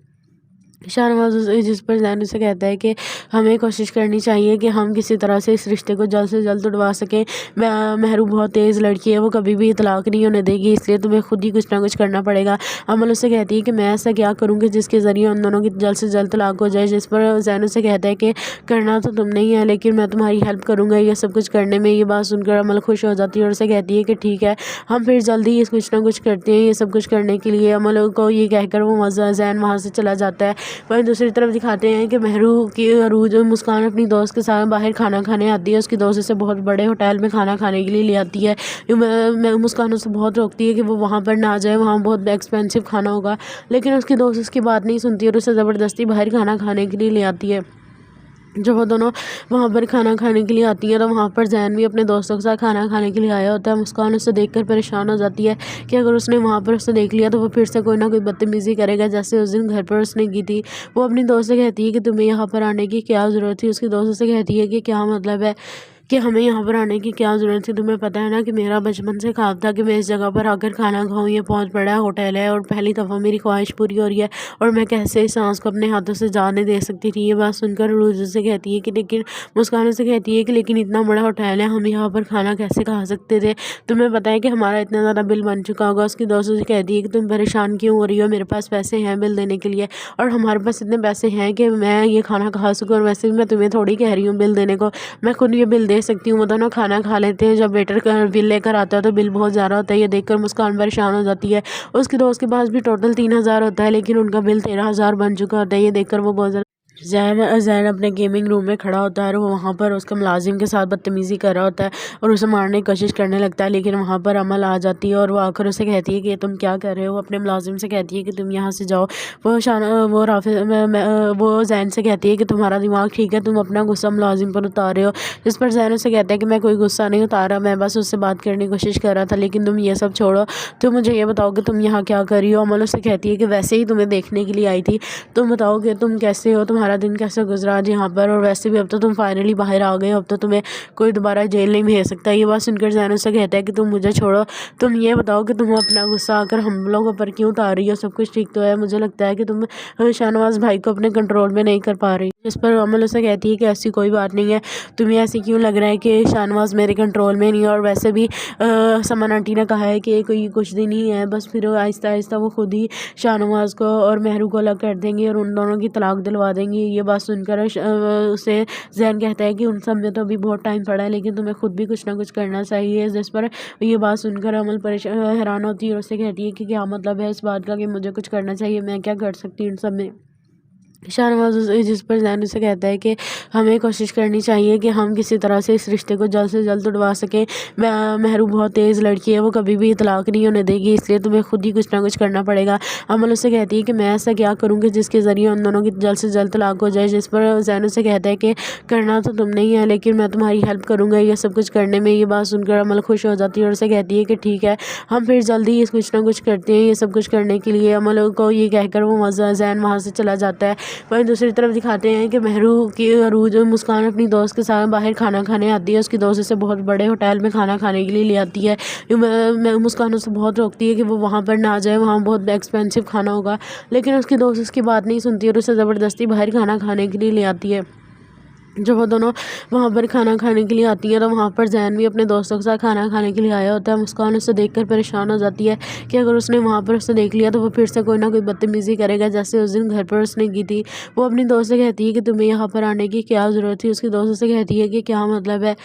शाहनवाज जिस पर ज़ैन उसे कहता है कि हमें कोशिश करनी चाहिए कि हम किसी तरह से इस रिश्ते को जल्द से जल्द उड़वा सकें। मेहरू बहुत तेज़ लड़की है, वो कभी भी तलाक नहीं होने देगी, इसलिए तुम्हें खुद ही कुछ ना कुछ करना पड़ेगा। अमल उससे कहती है कि मैं ऐसा क्या करूँगी जिसके ज़रिए उन दोनों की जल्द से जल्द तलाक हो जाए। जिस पर ज़ैन उसे कहता है कि करना तो तुम नहीं है, लेकिन मैं तुम्हारी हेल्प करूँगा ये सब कुछ करने में। ये बात सुनकर अमल खुश हो जाती है और उसे कहती है कि ठीक है, हम फिर जल्दी कुछ ना कुछ करते हैं ये सब कुछ करने के लिए। अमल को ये कहकर वो ज़ैन वहाँ से चला जाता है। वहीं दूसरी तरफ दिखाते हैं कि महरू की अरूज मुस्कान अपनी दोस्त के साथ बाहर खाना खाने आती है। उसकी दोस्त उसे बहुत बड़े होटल में खाना खाने के लिए ले आती है। मुस्कान उसे बहुत रोकती है कि वो वहाँ पर ना जाए, वहाँ बहुत एक्सपेंसिव खाना होगा, लेकिन उसकी दोस्त उसकी बात नहीं सुनती और उसे ज़बरदस्ती बाहर खाना खाने के लिए ले आती है। जब वो दोनों वहाँ पर खाना खाने के लिए आती है तो वहाँ पर जैन भी अपने दोस्तों के साथ खाना खाने के लिए आया होता है। मुस्कान उसे देखकर परेशान हो जाती है कि अगर उसने वहाँ पर उसे देख लिया तो वो फिर से कोई ना कोई बदतमीज़ी करेगा, जैसे उस दिन घर पर उसने की थी। वो अपनी दोस्त से कहती है कि तुम्हें यहाँ पर आने की क्या ज़रूरत थी। उसकी दोस्त से कहती है कि क्या मतलब है कि हमें यहाँ पर आने की क्या ज़रूरत थी, तुम्हें पता है ना कि मेरा बचपन से ख्वाब था कि मैं इस जगह पर आकर खाना खाऊँ। ये बहुत बड़ा होटल है और पहली दफ़ा मेरी ख्वाहिश पूरी हो रही है और मैं कैसे इस सांस को अपने हाथों से जाने दे सकती थी। ये बात सुनकर रोज़ से कहती है कि लेकिन मुस्कान से कहती है कि लेकिन इतना बड़ा होटल है, हम यहाँ पर खाना कैसे खा सकते थे, तुम्हें पता है कि हमारा इतना ज़्यादा बिल बन चुका होगा। उसकी दोस्तों से कहती है कि तुम परेशान क्यों हो रही हो, मेरे पास पैसे हैं बिल देने के लिए और हमारे पास इतने पैसे हैं कि मैं ये खाना खा सकूँ, और वैसे भी मैं तुम्हें थोड़ी कह रही हूँ बिल देने को, मैं खुद ये बिल दे सकती हूँ। वो दोनों खाना खा लेते हैं। जब वेटर बिल लेकर आता है तो बिल बहुत ज़्यादा होता है। ये देखकर मुस्कान परेशान हो जाती है। उसकी दोस्त के पास भी टोटल 3,000 होता है, लेकिन उनका बिल 13,000 बन चुका होता है। ये देखकर वो बहुत ज़्यादा ज़ैन अपने गेमिंग रूम में खड़ा होता है और वो वहाँ पर उसके मुलाजिम के साथ बदतमीज़ी कर रहा होता है और उसे मारने की कोशिश करने लगता है, लेकिन वहाँ पर अमल आ जाती है और वो आकर उसे कहती है कि तुम क्या कर रहे हो। अपने मुलाजिम से कहती है कि तुम यहाँ से जाओ। वो ज़ैन से कहती है कि तुम्हारा दिमाग ठीक है, तुम अपना गुस्सा मुलाजिम पर उतार रहे हो। जिस पर ज़ैन उसे कहता है कि मैं कोई गुस्सा नहीं उतारा, मैं बस उससे बात करने की कोशिश कर रहा था, लेकिन तुम ये सब छोड़ो, तो मुझे ये बताओ कि तुम यहाँ क्या कर रही हो। अमल उसे कहती है कि वैसे ही तुम्हें देखने के लिए आई थी, तुम बताओ कि तुम कैसे हो, तुम्हारा दिन कैसे गुजरा आज यहाँ पर, और वैसे भी अब तो तुम फाइनली बाहर आ गए, अब तो तुम्हें कोई दोबारा जेल नहीं भेज सकता। ये बात सुनकर ज़ैन उससे कहता है कि तुम मुझे छोड़ो, तुम ये बताओ कि तुम अपना गुस्सा आकर हम लोगों पर क्यों उतार रही हो। सब कुछ ठीक तो है, मुझे लगता है कि तुम शाहनवाज भाई को अपने कंट्रोल में नहीं कर पा रही। इस पर अमल उसे कहती है कि ऐसी कोई बात नहीं है, तुम्हें ऐसे क्यों लग रहा है कि शाहनवाज मेरे कंट्रोल में नहीं है, और वैसे भी समन आंटी ने कहा है कि कोई कुछ दिन ही है, बस फिर आहिस्ता आहिस्ता वो खुद ही शाहनवाज को और महरू को अलग कर देंगे और उन दोनों की तलाक दिलवा देंगी। ये बात सुनकर उसे ज़ैन कहता है कि उन सब में तो अभी बहुत टाइम पड़ा है, लेकिन तुम्हें खुद भी कुछ ना कुछ करना चाहिए। जिस पर ये बात सुनकर अमल हैरान होती है और उससे कहती है कि क्या मतलब है इस बात का कि मुझे कुछ करना चाहिए, मैं क्या कर सकती हूँ इन सब में। शाहनवाज जिस पर ज़ैन उसे कहता है कि हमें कोशिश करनी चाहिए कि हम किसी तरह से इस रिश्ते को जल्द से जल्द उड़वा सकें। महरू बहुत तेज़ लड़की है, वो कभी भी तलाक नहीं होने देगी, इसलिए तुम्हें खुद ही कुछ ना कुछ करना पड़ेगा। अमल उससे कहती है कि मैं ऐसा क्या करूँगी जिसके ज़रिए उन दोनों की जल्द से जल्द तलाक हो जाए। जिस पर ज़ैन उसे कहता है कि करना तो तुम नहीं है, लेकिन मैं तुम्हारी हेल्प करूँगा ये सब कुछ करने में। ये बात सुनकर अमल खुश हो जाती है और उसे कहती है कि ठीक है, हम फिर जल्दी कुछ ना कुछ करते हैं ये सब कुछ करने के लिए। अमल को ये कहकर वो ज़ैन वहाँ से चला जाता है। वहीं दूसरी तरफ दिखाते हैं कि महरू की अरूज मुस्कान अपनी दोस्त के साथ बाहर खाना खाने आती है। उसकी दोस्त उसे बहुत बड़े होटल में खाना खाने के लिए ले आती है। मुस्कान उसे बहुत रोकती है कि वो वहाँ पर ना जाए, वहाँ बहुत एक्सपेंसिव खाना होगा, लेकिन उसकी दोस्त उसकी बात नहीं सुनती और उसे ज़बरदस्ती बाहर खाना खाने के लिए ले आती है। जब वो दोनों वहाँ पर खाना खाने के लिए आती है तो वहाँ पर जैन भी अपने दोस्तों के साथ खाना खाने के लिए आया होता है। मुस्कान उसे देखकर परेशान हो जाती है कि अगर उसने वहाँ पर उसे देख लिया तो वो फिर से कोई ना कोई बदतमीज़ी करेगा, जैसे उस दिन घर पर उसने की थी। वो अपनी दोस्त से कहती है कि तुम्हें यहाँ पर आने की क्या ज़रूरत थी। उसकी दोस्त से कहती है कि क्या मतलब है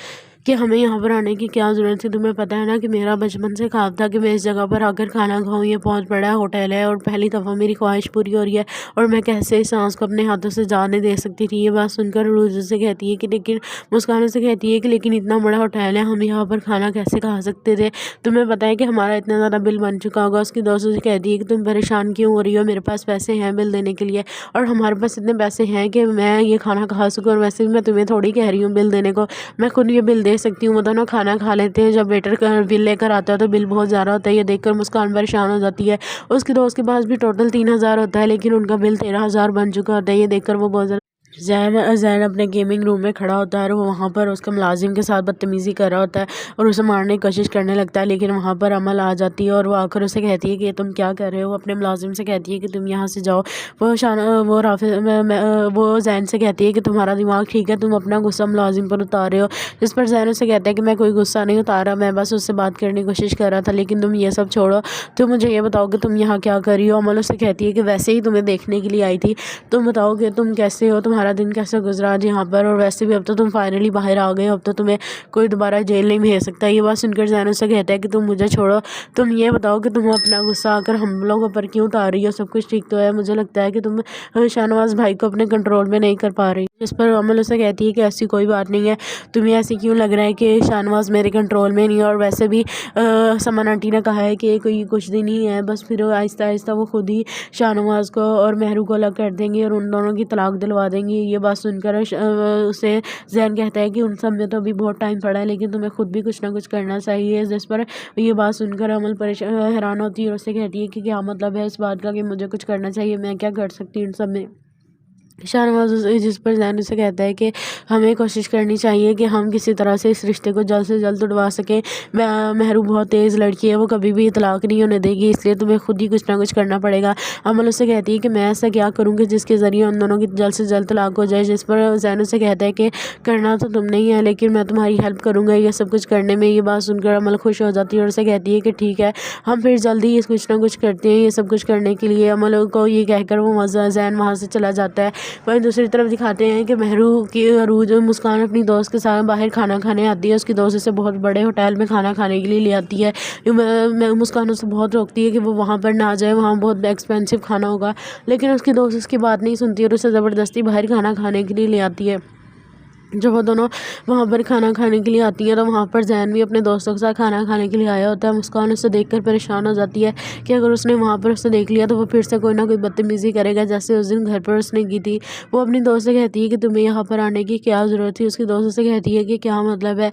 कि हमें यहाँ पर आने की क्या ज़रूरत थी, तुम्हें पता है ना कि मेरा बचपन से ख्वाब था कि मैं इस जगह पर आकर खाना खाऊँ। ये बहुत बड़ा होटल है और पहली दफ़ा मेरी ख्वाहिश पूरी हो रही है और मैं कैसे इस सांस को अपने हाथों से जाने दे सकती थी। ये बात सुनकर रोज़ से कहती है कि लेकिन मुस्कान से कहती है कि लेकिन इतना बड़ा होटल है, हम यहाँ पर खाना कैसे खा सकते थे, तुम्हें पता है कि हमारा इतना ज़्यादा बिल बन चुका होगा। उसकी दोस्तों से कहती है कि तुम परेशान क्यों हो रही हो, मेरे पास पैसे हैं बिल देने के लिए और हमारे पास इतने पैसे हैं कि मैं ये खाना खा सकूँ, और वैसे भी मैं तुम्हें थोड़ी कह रही हूँ बिल देने को, मैं खुद ये बिल दे सकती हूँ। वो दोनों खाना खा लेते हैं। जब वेटर बिल लेकर आता है तो बिल बहुत ज़्यादा होता है। ये देखकर मुस्कान परेशान हो जाती है। उसके दोस्त के पास भी टोटल 3,000 होता है, लेकिन उनका बिल 13,000 बन चुका होता है। ये देखकर वो बहुत ज़्यादा ज़ैन अपने गेमिंग रूम में खड़ा होता है और वो वहाँ पर उसके मुलाजिम के साथ बदतमीज़ी कर रहा होता है और उसे मारने की कोशिश करने लगता है, लेकिन वहाँ पर अमल आ जाती है और वो आकर उसे कहती है कि तुम क्या कर रहे हो। अपने मुलाजिम से कहती है कि तुम यहाँ से जाओ। वो ज़ैन से कहती है कि तुम्हारा दिमाग ठीक है, तुम अपना गुस्सा मुलाजिम पर उतार रहे हो। जिस पर ज़ैन उसे कहता है कि मैं कोई गुस्सा नहीं उतारा, मैं बस उससे बात करने की कोशिश कर रहा था, लेकिन तुम ये सब छोड़ो, तो मुझे ये बताओ कि तुम यहाँ क्या कर रही हो। अमल उसे कहती है कि वैसे ही तुम्हें देखने के लिए आई थी, तुम बताओ कि तुम कैसे हो, तुम्हारा तुम्हारा दिन कैसा गुजरा आज यहाँ पर, और वैसे भी अब तो तुम फाइनली बाहर आ गए हो, अब तो तुम्हें कोई दोबारा जेल नहीं भेज सकता। ये बात सुनकर जैन उससे कहता है कि तुम मुझे छोड़ो, तुम ये बताओ कि तुम अपना गुस्सा आकर हम लोगों पर क्यों उतार रही हो। सब कुछ ठीक तो है, मुझे लगता है कि तुम शाहनवाज भाई को अपने कंट्रोल में नहीं कर पा रही। इस पर अमल उसे कहती है कि ऐसी कोई बात नहीं है, तुम्हें ऐसे क्यों लग रहा है कि शाहनवाज मेरे कंट्रोल में नहीं है, और वैसे भी समन आंटी ने कहा है कि कोई कुछ दिन ही है, बस फिर आहिस्ता आहिस्ता वो खुद ही शाहनवाज को और महरू को अलग कर देंगे और उन दोनों की तलाक दिलवा देंगी। ये बात सुनकर उसे जैन कहता है कि उन सब में तो अभी बहुत टाइम पड़ा है, लेकिन तुम्हें खुद भी कुछ ना कुछ करना चाहिए। जिस पर ये बात सुनकर अमल परेशान हैरान होती है और उससे कहती है कि क्या मतलब है इस बात का कि मुझे कुछ करना चाहिए, मैं क्या कर सकती हूँ इन सब में। शाहनवाज जिस पर जैन उसे कहता है कि हमें कोशिश करनी चाहिए कि हम किसी तरह से इस रिश्ते को जल्द से जल्द उड़वा सकें। महरू बहुत तेज़ लड़की है, वो कभी भी तलाक नहीं होने देगी, इसलिए तुम्हें खुद ही कुछ ना कुछ करना पड़ेगा। अमल उससे कहती है कि मैं ऐसा क्या करूँगी जिसके ज़रिए उन दोनों की जल्द से जल्द तलाक हो जाए। जिस पर जैन उसे कहता है कि करना तो तुम नहीं है, लेकिन मैं तुम्हारी हेल्प करूँगा ये सब कुछ करने में। ये बात सुनकर अमल खुश हो जाती है और उसे कहती है कि ठीक है, हम फिर जल्दी इस कुछ ना कुछ करते हैं ये सब कुछ करने के लिए। अमल को ये कहकर वो जैन वहाँ से चला जाता है। वहीं दूसरी तरफ दिखाते हैं कि महरू की अरूज मुस्कान अपनी दोस्त के साथ बाहर खाना खाने आती है। उसकी दोस्त उसे बहुत बड़े होटल में खाना खाने के लिए ले आती है। मुस्कान उसे बहुत रोकती है कि वो वहाँ पर ना जाए, वहाँ बहुत एक्सपेंसिव खाना होगा, लेकिन उसकी दोस्त उसकी बात नहीं सुनती और उसे ज़बरदस्ती बाहर खाना खाने के लिए ले आती है। जब वो दोनों वहाँ पर खाना खाने के लिए आती हैं तो वहाँ पर जैन भी अपने दोस्तों के साथ खाना खाने के लिए आया होता है। मुस्कान उससे देखकर परेशान हो जाती है कि अगर उसने वहाँ पर उससे देख लिया तो वो फिर से कोई ना कोई बदतमीज़ी करेगा, जैसे उस दिन घर पर उसने की थी। वो अपनी दोस्त से कहती है कि तुम्हें यहाँ पर आने की क्या ज़रूरत थी। उसकी दोस्त से कहती है कि क्या मतलब है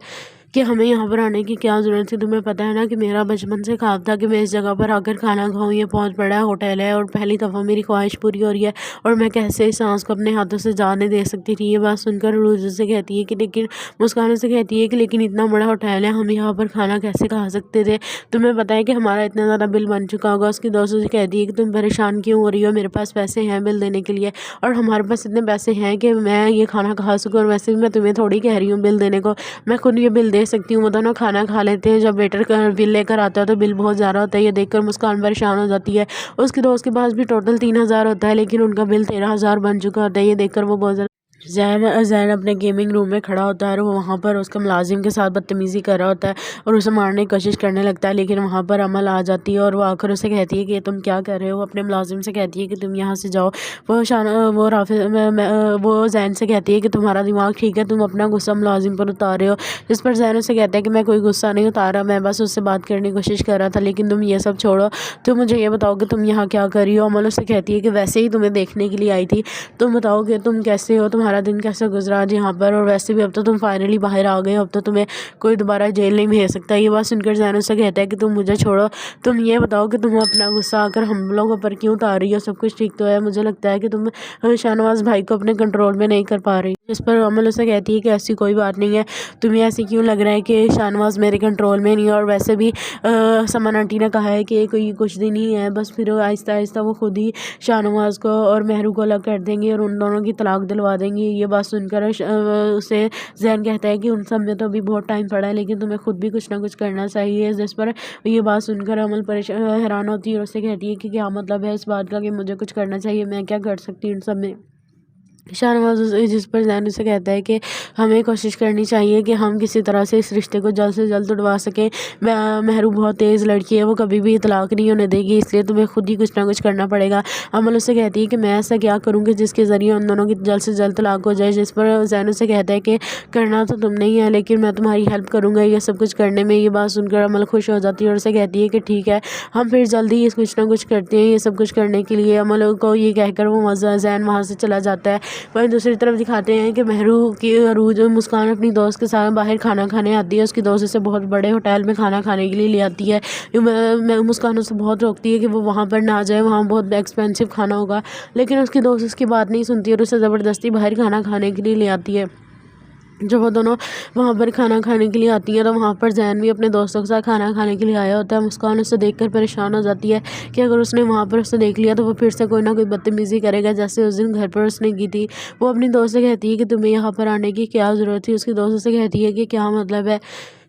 कि हमें यहाँ पर आने की क्या ज़रूरत थी, तुम्हें पता है ना कि मेरा बचपन से ख्वाब था कि मैं इस जगह पर आकर खाना खाऊँ, ये बहुत बड़ा होटल है और पहली दफ़ा मेरी ख्वाहिश पूरी हो रही है और मैं कैसे इस सांस को अपने हाथों से जाने दे सकती थी। ये बात सुनकर रोज़ से कहती है कि लेकिन मुस्कान से कहती है कि लेकिन इतना बड़ा होटल है, हम यहाँ पर खाना कैसे खा सकते थे, तुम्हें पता है कि हमारा इतना ज़्यादा बिल बन चुका होगा। उसकी दोस्तों से कहती है कि तुम परेशान क्यों हो रही हो, मेरे पास पैसे हैं बिल देने के लिए और हमारे पास इतने पैसे हैं कि मैं ये खाना खा सकूँ, और वैसे भी मैं तुम्हें थोड़ी कह रही हूँ बिल देने को, मैं खुद ये बिल दे सकती हूँ। वो दोनों खाना खा लेते हैं। जब वेटर बिल लेकर आता है तो बिल बहुत ज़्यादा होता है। ये देखकर मुस्कान परेशान हो जाती है। उसके दोस्त के पास भी टोटल 3000 होता है, लेकिन उनका बिल 13000 बन चुका होता है। ये देखकर वो बहुत जैन अपने गेमिंग रूम में खड़ा होता है और वो वहाँ पर उसके मुलाजिम के साथ बदतमीज़ी कर रहा होता है और उसे मारने की कोशिश करने लगता है, लेकिन वहाँ पर अमल आ जाती है और वो आकर उसे कहती है कि तुम क्या कर रहे हो। अपने मुलाजिम से कहती है कि तुम यहाँ से जाओ। वो जैन से कहती है कि तुम्हारा दिमाग ठीक है, तुम अपना गुस्सा मुलाजिम पर उतार रहे हो। जिस पर जैन उसे कहता है कि मैं कोई गुस्सा नहीं उतारा, मैं बस उससे बात करने की कोशिश कर रहा था, लेकिन तुम ये सब छोड़ो, तुम मुझे ये बताओ कि तुम यहाँ क्या कर रही हो। अमल उसे कहती है कि वैसे ही तुम्हें देखने के लिए आई थी, तुम बताओ कि तुम कैसे हो, तुम्हारा दिन कैसा गुजरा आज यहाँ पर, और वैसे भी अब तो तुम फाइनली बाहर आ गए हो, अब तो तुम्हें कोई दोबारा जेल नहीं भेज सकता। ये बात सुनकर जैन उससे कहता है कि तुम मुझे छोड़ो, तुम ये बताओ कि तुम अपना गुस्सा आकर हम लोगों पर क्यों उतार रही हो। सब कुछ ठीक तो है, मुझे लगता है कि तुम शाहनवाज भाई को अपने कंट्रोल में नहीं कर पा रही। इस पर अमल उसे कहती है कि ऐसी कोई बात नहीं है, तुम्हें ऐसे क्यों लग रहा है कि शाहनवाज मेरे कंट्रोल में नहीं है, और वैसे भी समन आंटी ने कहा है कि कोई कुछ दिन ही है, बस फिर आहिस्ता आहिस्ता वो खुद ही शाहनवाज को और महरू को अलग कर देंगे और उन दोनों की तलाक दिलवा देंगी। ये बात सुनकर उसे जैन कहता है कि उन सब में तो अभी बहुत टाइम पड़ा है, लेकिन तुम्हें खुद भी कुछ ना कुछ करना चाहिए। जिस पर ये बात सुनकर अमल परेशान हैरान होती है और उससे कहती है कि क्या मतलब है इस बात का कि मुझे कुछ करना चाहिए, मैं क्या कर सकती हूँ इन सब में। शाहनवाज जिस पर जैन उसे कहता है कि हमें कोशिश करनी चाहिए कि हम किसी तरह से इस रिश्ते को जल्द से जल्द उड़वा सकें। महरू बहुत तेज़ लड़की है, वो कभी भी तलाक नहीं होने देगी, इसलिए तुम्हें खुद ही कुछ ना कुछ करना पड़ेगा। अमल उससे कहती है कि मैं ऐसा क्या करूँगी जिसके ज़रिए उन दोनों की जल्द से जल्द तलाक हो जाए। जिस पर जैन उसे कहता है कि करना तो तुम नहीं है, लेकिन मैं तुम्हारी हेल्प करूँगा ये सब कुछ करने में। ये बात सुनकर अमल खुश हो जाती है और उसे कहती है कि ठीक है, हम फिर जल्दी इस कुछ ना कुछ करते हैं ये सब कुछ करने के लिए। अमल को ये कहकर वो जैन वहाँ से चला जाता है। वहीं दूसरी तरफ दिखाते हैं कि महरू की अरूज मुस्कान अपनी दोस्त के साथ बाहर खाना खाने आती है। उसकी दोस्त उसे बहुत बड़े होटल में खाना खाने के लिए ले आती है। मुस्कान उसे बहुत रोकती है कि वो वहाँ पर ना जाए, वहाँ बहुत एक्सपेंसिव खाना होगा, लेकिन उसकी दोस्त उसकी बात नहीं सुनती और उसे ज़बरदस्ती बाहर खाना खाने के लिए ले आती है। जब वो दोनों वहाँ पर खाना खाने के लिए आती हैं तो वहाँ पर जैन भी अपने दोस्तों के साथ खाना खाने के लिए आया होता है। मुस्कान उसे देखकर परेशान हो जाती है कि अगर उसने वहाँ पर उससे देख लिया तो वो फिर से कोई ना कोई बदतमीज़ी करेगा, जैसे उस दिन घर पर उसने की थी। वो अपनी दोस्त से कहती है कि तुम्हें यहाँ पर आने की क्या ज़रूरत थी। उसकी दोस्त से कहती है कि क्या मतलब है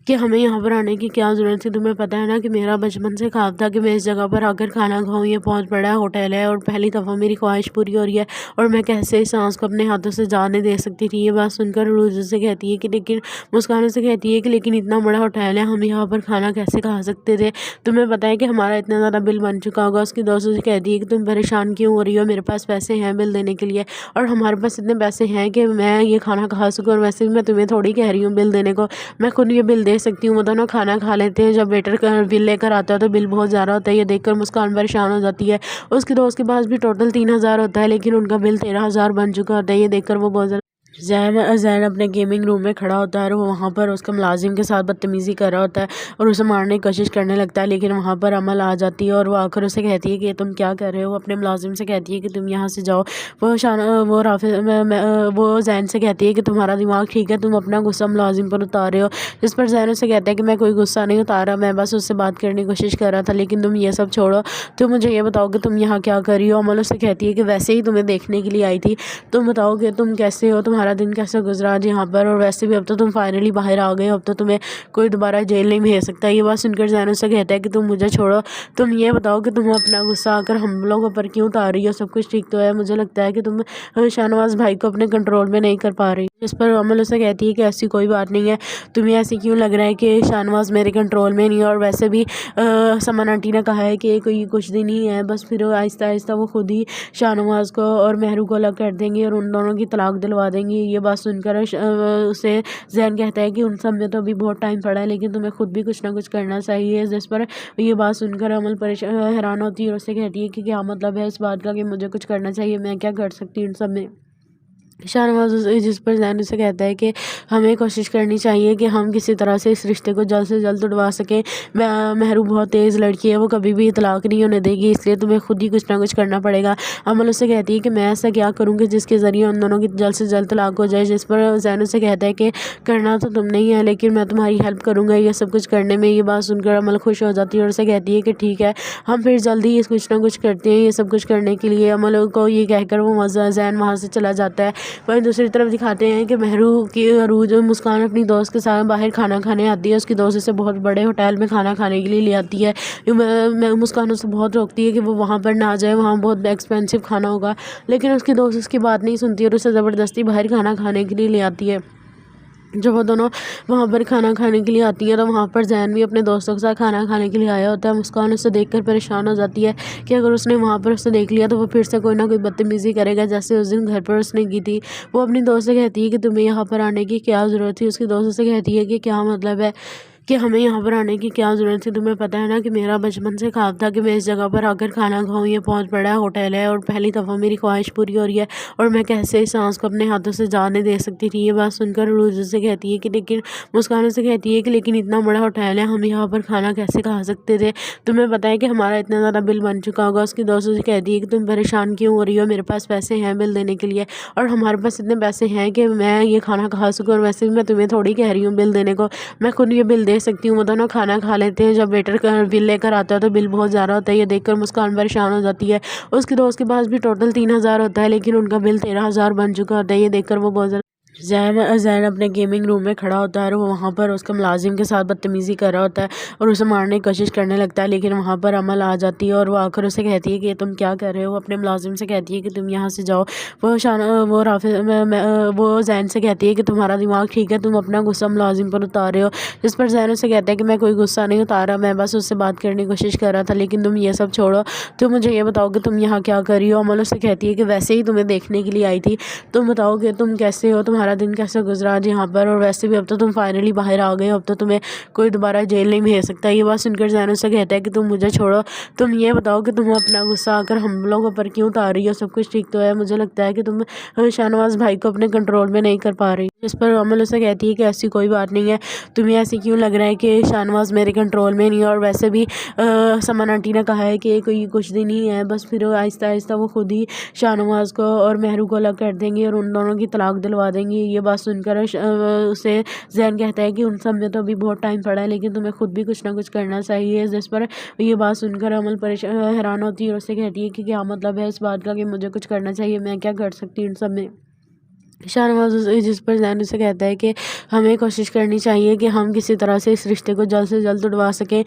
کہ ہمیں یہاں پر آنے کی کیا ضرورت تھی، تمہیں پتہ ہے نا کہ میرا بچپن سے خواب تھا کہ میں اس جگہ پر آ کر کھانا کھاؤں، یہ بہت بڑا ہوٹل ہے اور پہلی دفعہ میری خواہش پوری ہو رہی ہے اور میں کیسے اس سانس کو اپنے ہاتھوں سے جانے دے سکتی تھی۔ یہ بات سن کر روز سے کہتی ہے کہ لیکن مسکان سے کہتی ہے کہ لیکن اتنا بڑا ہوٹل ہے، ہم یہاں پر کھانا کیسے کھا سکتے تھے، تمہیں پتہ ہے کہ ہمارا اتنا زیادہ بل بن چکا ہوگا۔ اس کی دوستوں سے کہتی ہے کہ تم پریشان کیوں ہو رہی ہو، میرے پاس پیسے ہیں بل دینے کے لیے اور ہمارے پاس اتنے پیسے ہیں کہ میں یہ کھانا کھا سکوں، اور ویسے بھی میں تمہیں تھوڑی کہہ رہی ہوں بل دینے کو، میں خود یہ بل دے سکتی ہوں۔ وہ دونوں کھانا کھا لیتے ہیں، جب ویٹر بل لے کر آتا ہے تو بل بہت زیادہ ہوتا ہے، یہ دیکھ کر مسکان پریشان ہو جاتی ہے۔ اس کے دوست کے پاس بھی ٹوٹل 3000 ہوتا ہے لیکن ان کا بل 13000 بن چکا ہوتا ہے، یہ دیکھ کر وہ بہت زیادہ زین اپنے گیمنگ روم میں کھڑا ہوتا ہے اور وہ وہاں پر اس کے ملازم کے ساتھ بدتمیزی کر رہا ہوتا ہے اور اسے مارنے کی کوشش کرنے لگتا ہے، لیکن وہاں پر عمل آ جاتی ہے اور وہ آ کر اسے کہتی ہے کہ تم کیا کر رہے ہو، اپنے ملازم سے کہتی ہے کہ تم یہاں سے جاؤ۔ وہ زین سے کہتی ہے کہ تمہارا دماغ ٹھیک ہے، تم اپنا غصہ ملازم پر اتار رہے ہو، جس پر زین اسے کہتا ہے کہ میں کوئی غصہ نہیں اتارا، میں بس اس سے بات کرنے کی کوشش کر رہا تھا، لیکن تم یہ سب چھوڑو، تم مجھے یہ بتاؤ کہ تم یہاں کیا کر رہی ہو۔ عمل اسے کہتی ہے کہ ویسے ہی تمہیں دیکھنے کے لیے آئی تھی، تم بتاؤ کہ تم کیسے ہو، تمہارا دن کیسے گزرا آج یہاں پر، اور ویسے بھی اب تو تم فائنلی باہر آ گئے ہو، اب تو تمہیں کوئی دوبارہ جیل نہیں بھیج سکتا۔ یہ بات سن کر زین اسے کہتا ہے کہ تم مجھے چھوڑو، تم یہ بتاؤ کہ تم اپنا غصہ آ کر ہم لوگوں پر کیوں اتار رہی ہو، سب کچھ ٹھیک تو ہے، مجھے لگتا ہے کہ تم شاہنواز بھائی کو اپنے کنٹرول میں نہیں کر پا رہی۔ اس پر عمل اسے کہتی ہے کہ ایسی کوئی بات نہیں ہے، تمہیں ایسی کیوں لگ رہا ہے کہ شاہنواز میرے کنٹرول میں نہیں ہے، اور ویسے بھی سمن آنٹی نے کہا ہے کہ کوئی کچھ دن ہی ہے، بس پھر آہستہ آہستہ وہ خود ہی شاہنواز کو اور مہرو کو الگ کر دیں گے اور ان دونوں کی طلاق دلوا دیں گے۔ یہ بات سن کر اسے زین کہتا ہے کہ ان سب میں تو ابھی بہت ٹائم پڑا ہے، لیکن تمہیں خود بھی کچھ نہ کچھ کرنا چاہیے۔ جس پر یہ بات سن کر عمل حیران ہوتی ہے اور اسے کہتی ہے کہ کیا مطلب ہے اس بات کا کہ مجھے کچھ کرنا چاہیے، میں کیا کر سکتی ہوں ان سب میں۔ شاہنواز جس پر زین اسے کہتا ہے کہ ہمیں کوشش کرنی چاہیے کہ ہم کسی طرح سے اس رشتے کو جلد سے جلد اڑوا سکیں، مہرو بہت تیز لڑکی ہے، وہ کبھی بھی طلاق نہیں ہونے دے گی، اس لیے تمہیں خود ہی کچھ نہ کچھ کرنا پڑے گا۔ عمل اسے کہتی ہے کہ میں ایسا کیا کروں گی جس کے ذریعے ان دونوں کی جلد سے جلد طلاق ہو جائے، جس پر زین اسے کہتا ہے کہ کرنا تو تم نہیں ہے لیکن میں تمہاری ہیلپ کروں گا یہ سب کچھ کرنے میں۔ یہ بات سن کر عمل خوش ہو جاتی ہے اور اسے کہتی ہے کہ ٹھیک ہے، ہم پھر جلدی کچھ نہ کچھ کرتے ہیں یہ سب کچھ کرنے کے لیے۔ عمل کو یہ کہہ کر وہ زین وہاں سے چلا جاتا ہے۔ وہیں دوسری طرف دکھاتے ہیں کہ مہرو کی عروج مسکان اپنی دوست کے ساتھ باہر کھانا کھانے آتی ہے، اس کی دوست اسے بہت بڑے ہوٹل میں کھانا کھانے کے لیے لے آتی ہے۔ مسکان اسے بہت روکتی ہے کہ وہ وہاں پر نہ جائے، وہاں بہت ایکسپینسو کھانا ہوگا، لیکن اس کی دوست اس کی بات نہیں سنتی اور اسے زبردستی باہر کھانا کھانے کے لیے لے آتی ہے۔ جب وہ دونوں وہاں پر کھانا کھانے کے لیے آتی ہیں تو وہاں پر زین بھی اپنے دوستوں کے ساتھ کھانا کھانے کے لیے آیا ہوتا ہے۔ مسکان اسے دیکھ کر پریشان ہو جاتی ہے کہ اگر اس نے وہاں پر اسے دیکھ لیا تو وہ پھر سے کوئی نہ کوئی بدتمیزی کرے گا، جیسے اس دن گھر پر اس نے کی تھی۔ وہ اپنی دوست سے کہتی ہے کہ تمہیں یہاں پر آنے کی کیا ضرورت تھی، اس کی دوست سے کہتی ہے کہ کیا مطلب ہے کہ ہمیں یہاں پر آنے کی کیا ضرورت تھی، تمہیں پتہ ہے نا کہ میرا بچپن سے خواب تھا کہ میں اس جگہ پر آ کر کھانا کھاؤں، یہ بہت بڑا ہوٹل ہے اور پہلی دفعہ میری خواہش پوری ہو رہی ہے اور میں کیسے اس سانس کو اپنے ہاتھوں سے جانے دے سکتی تھی۔ یہ بات سن کر روز سے کہتی ہے کہ لیکن مسکان سے کہتی ہے کہ لیکن اتنا بڑا ہوٹل ہے، ہم یہاں پر کھانا کیسے کھا سکتے تھے، تمہیں پتہ ہے کہ ہمارا اتنا زیادہ بل بن چکا ہوگا۔ اس کی دوستوں سے کہتی ہے کہ تم پریشان کیوں ہو رہی ہو، میرے پاس پیسے ہیں بل دینے کے لیے اور ہمارے پاس اتنے پیسے ہیں کہ میں یہ کھانا کھا سکوں، اور ویسے بھی میں تمہیں تھوڑی کہہ رہی ہوں بل دینے کو، میں خود یہ بل دے سکتی ہوں۔ وہ دونوں کھانا کھا لیتے ہیں، جب ویٹر بل لے کر آتا ہے تو بل بہت زیادہ ہوتا ہے، یہ دیکھ کر مسکان پریشان ہو جاتی ہے۔ اس کی دوست کے پاس بھی ٹوٹل 3000 ہوتا ہے لیکن ان کا بل 13000 بن چکا ہوتا ہے، یہ دیکھ کر وہ بہت زیادہ زین اپنے گیمنگ روم میں کھڑا ہوتا ہے اور وہ وہاں پر اس کے ملازم کے ساتھ بدتمیزی کر رہا ہوتا ہے اور اسے مارنے کی کوشش کرنے لگتا ہے، لیکن وہاں پر عمل آ جاتی ہے اور وہ آ کر اسے کہتی ہے کہ تم کیا کر رہے ہو، اپنے ملازم سے کہتی ہے کہ تم یہاں سے جاؤ۔ وہ زین سے کہتی ہے کہ تمہارا دماغ ٹھیک ہے، تم اپنا غصہ ملازم پر اتار رہے ہو، جس پر زین اسے کہتا ہے کہ میں کوئی غصہ نہیں اتارا، میں بس اس سے بات کرنے کی کوشش کر رہا تھا، لیکن تم یہ سب چھوڑو، تم مجھے یہ بتاؤ کہ تم یہاں کیا کر رہی ہو۔ عمل اسے کہتی ہے کہ ویسے ہی تمہیں دیکھنے کے لیے آئی تھی، تم بتاؤ کہ تم کیسے ہو، تمہارا دن کیسے گزرا آج یہاں پر، اور ویسے بھی اب تو تم فائنلی باہر آ گئے ہو، اب تو تمہیں کوئی دوبارہ جیل نہیں بھیج سکتا۔ یہ بات سن کر زین اسے کہتا ہے کہ تم مجھے چھوڑو، تم یہ بتاؤ کہ تم اپنا غصہ آ کر ہم لوگوں پر کیوں اتار رہی ہو، سب کچھ ٹھیک تو ہے، مجھے لگتا ہے کہ تم شاہنواز بھائی کو اپنے کنٹرول میں نہیں کر پا رہی۔ اس پر عمل اسے کہتی ہے کہ ایسی کوئی بات نہیں ہے، تمہیں ایسی کیوں لگ رہا ہے کہ شاہنواز میرے کنٹرول میں نہیں ہے، اور ویسے بھی سمن آنٹی نے کہا ہے کہ کوئی کچھ دن ہی ہے، بس پھر آہستہ آہستہ وہ خود ہی شاہنواز کو اور مہرو کو الگ کر دیں گے اور ان دونوں کی طلاق دلوا دیں گے۔ یہ بات سن کر اسے زین کہتا ہے کہ ان سب میں تو ابھی بہت ٹائم پڑا ہے، لیکن تمہیں خود بھی کچھ نہ کچھ کرنا چاہیے۔ جس پر یہ بات سن کر عمل حیران ہوتی ہے اور اسے کہتی ہے کہ کیا مطلب ہے اس بات کا کہ مجھے کچھ کرنا چاہیے، میں کیا کر سکتی ہوں ان سب میں۔ शाहनवाज जिस पर जैन उसे कहता है कि हमें कोशिश करनी चाहिए कि हम किसी तरह से इस रिश्ते को जल्द से जल्द उड़वा सकें।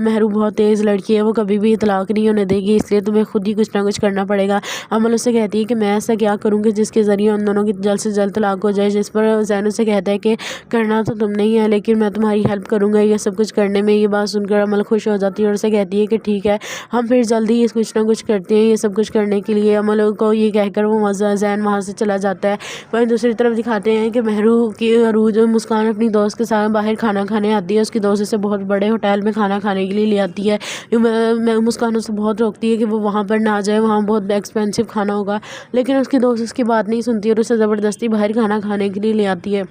महरू बहुत तेज़ लड़की है, वो कभी भी तलाक नहीं होने देगी, इसलिए तुम्हें खुद ही कुछ ना कुछ करना पड़ेगा। अमल उससे कहती है कि मैं ऐसा क्या करूँ कि जिसके ज़रिए उन दोनों की जल्द से जल्द तलाक हो जाए। जिस पर जैन उसे कहता है कि करना तो तुम नहीं है, लेकिन मैं तुम्हारी हेल्प करूँगा ये सब कुछ करने में। ये बात सुनकर अमल खुश हो जाती है और उसे कहती है कि ठीक है, हम फिर जल्दी कुछ ना कुछ करते हैं ये सब कुछ करने के लिए। अमल को ये कहकर वो जैन वहाँ से चला जाता है। वहीं दूसरी तरफ दिखाते हैं कि महरू की अरूज मुस्कान अपनी दोस्त के साथ बाहर खाना खाने आती है। उसकी दोस्त उसे बहुत बड़े होटल में खाना खाने के लिए ले आती है। मुस्कान उसे बहुत रोकती है कि वो वहाँ पर ना जाए, वहाँ बहुत एक्सपेंसिव खाना होगा, लेकिन उसकी दोस्त उसकी बात नहीं सुनती और उसे ज़बरदस्ती बाहर खाना खाने के लिए ले आती है।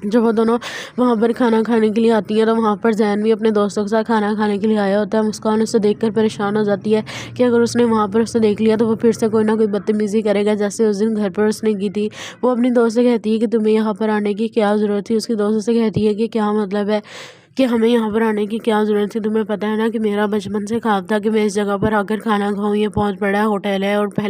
जब वो दोनों वहाँ पर खाना खाने के लिए आती हैं तो वहाँ पर जैन भी अपने दोस्तों के साथ खाना खाने के लिए आया होता है। मुस्कान उससे देखकर परेशान हो जाती है कि अगर उसने वहाँ पर उससे देख लिया तो वो फिर से कोई ना कोई बदतमीज़ी करेगा, जैसे उस दिन घर पर उसने की थी। वो अपनी दोस्त से कहती है कि तुम्हें यहाँ पर आने की क्या ज़रूरत थी। उसकी दोस्त से कहती है कि क्या मतलब है कि हमें यहाँ पर आने की क्या ज़रूरत थी, तुम्हें पता है ना कि मेरा बचपन से ख्वाब था कि मैं इस जगह पर आकर खाना खाऊँ, ये बहुत बड़ा होटल है और पहले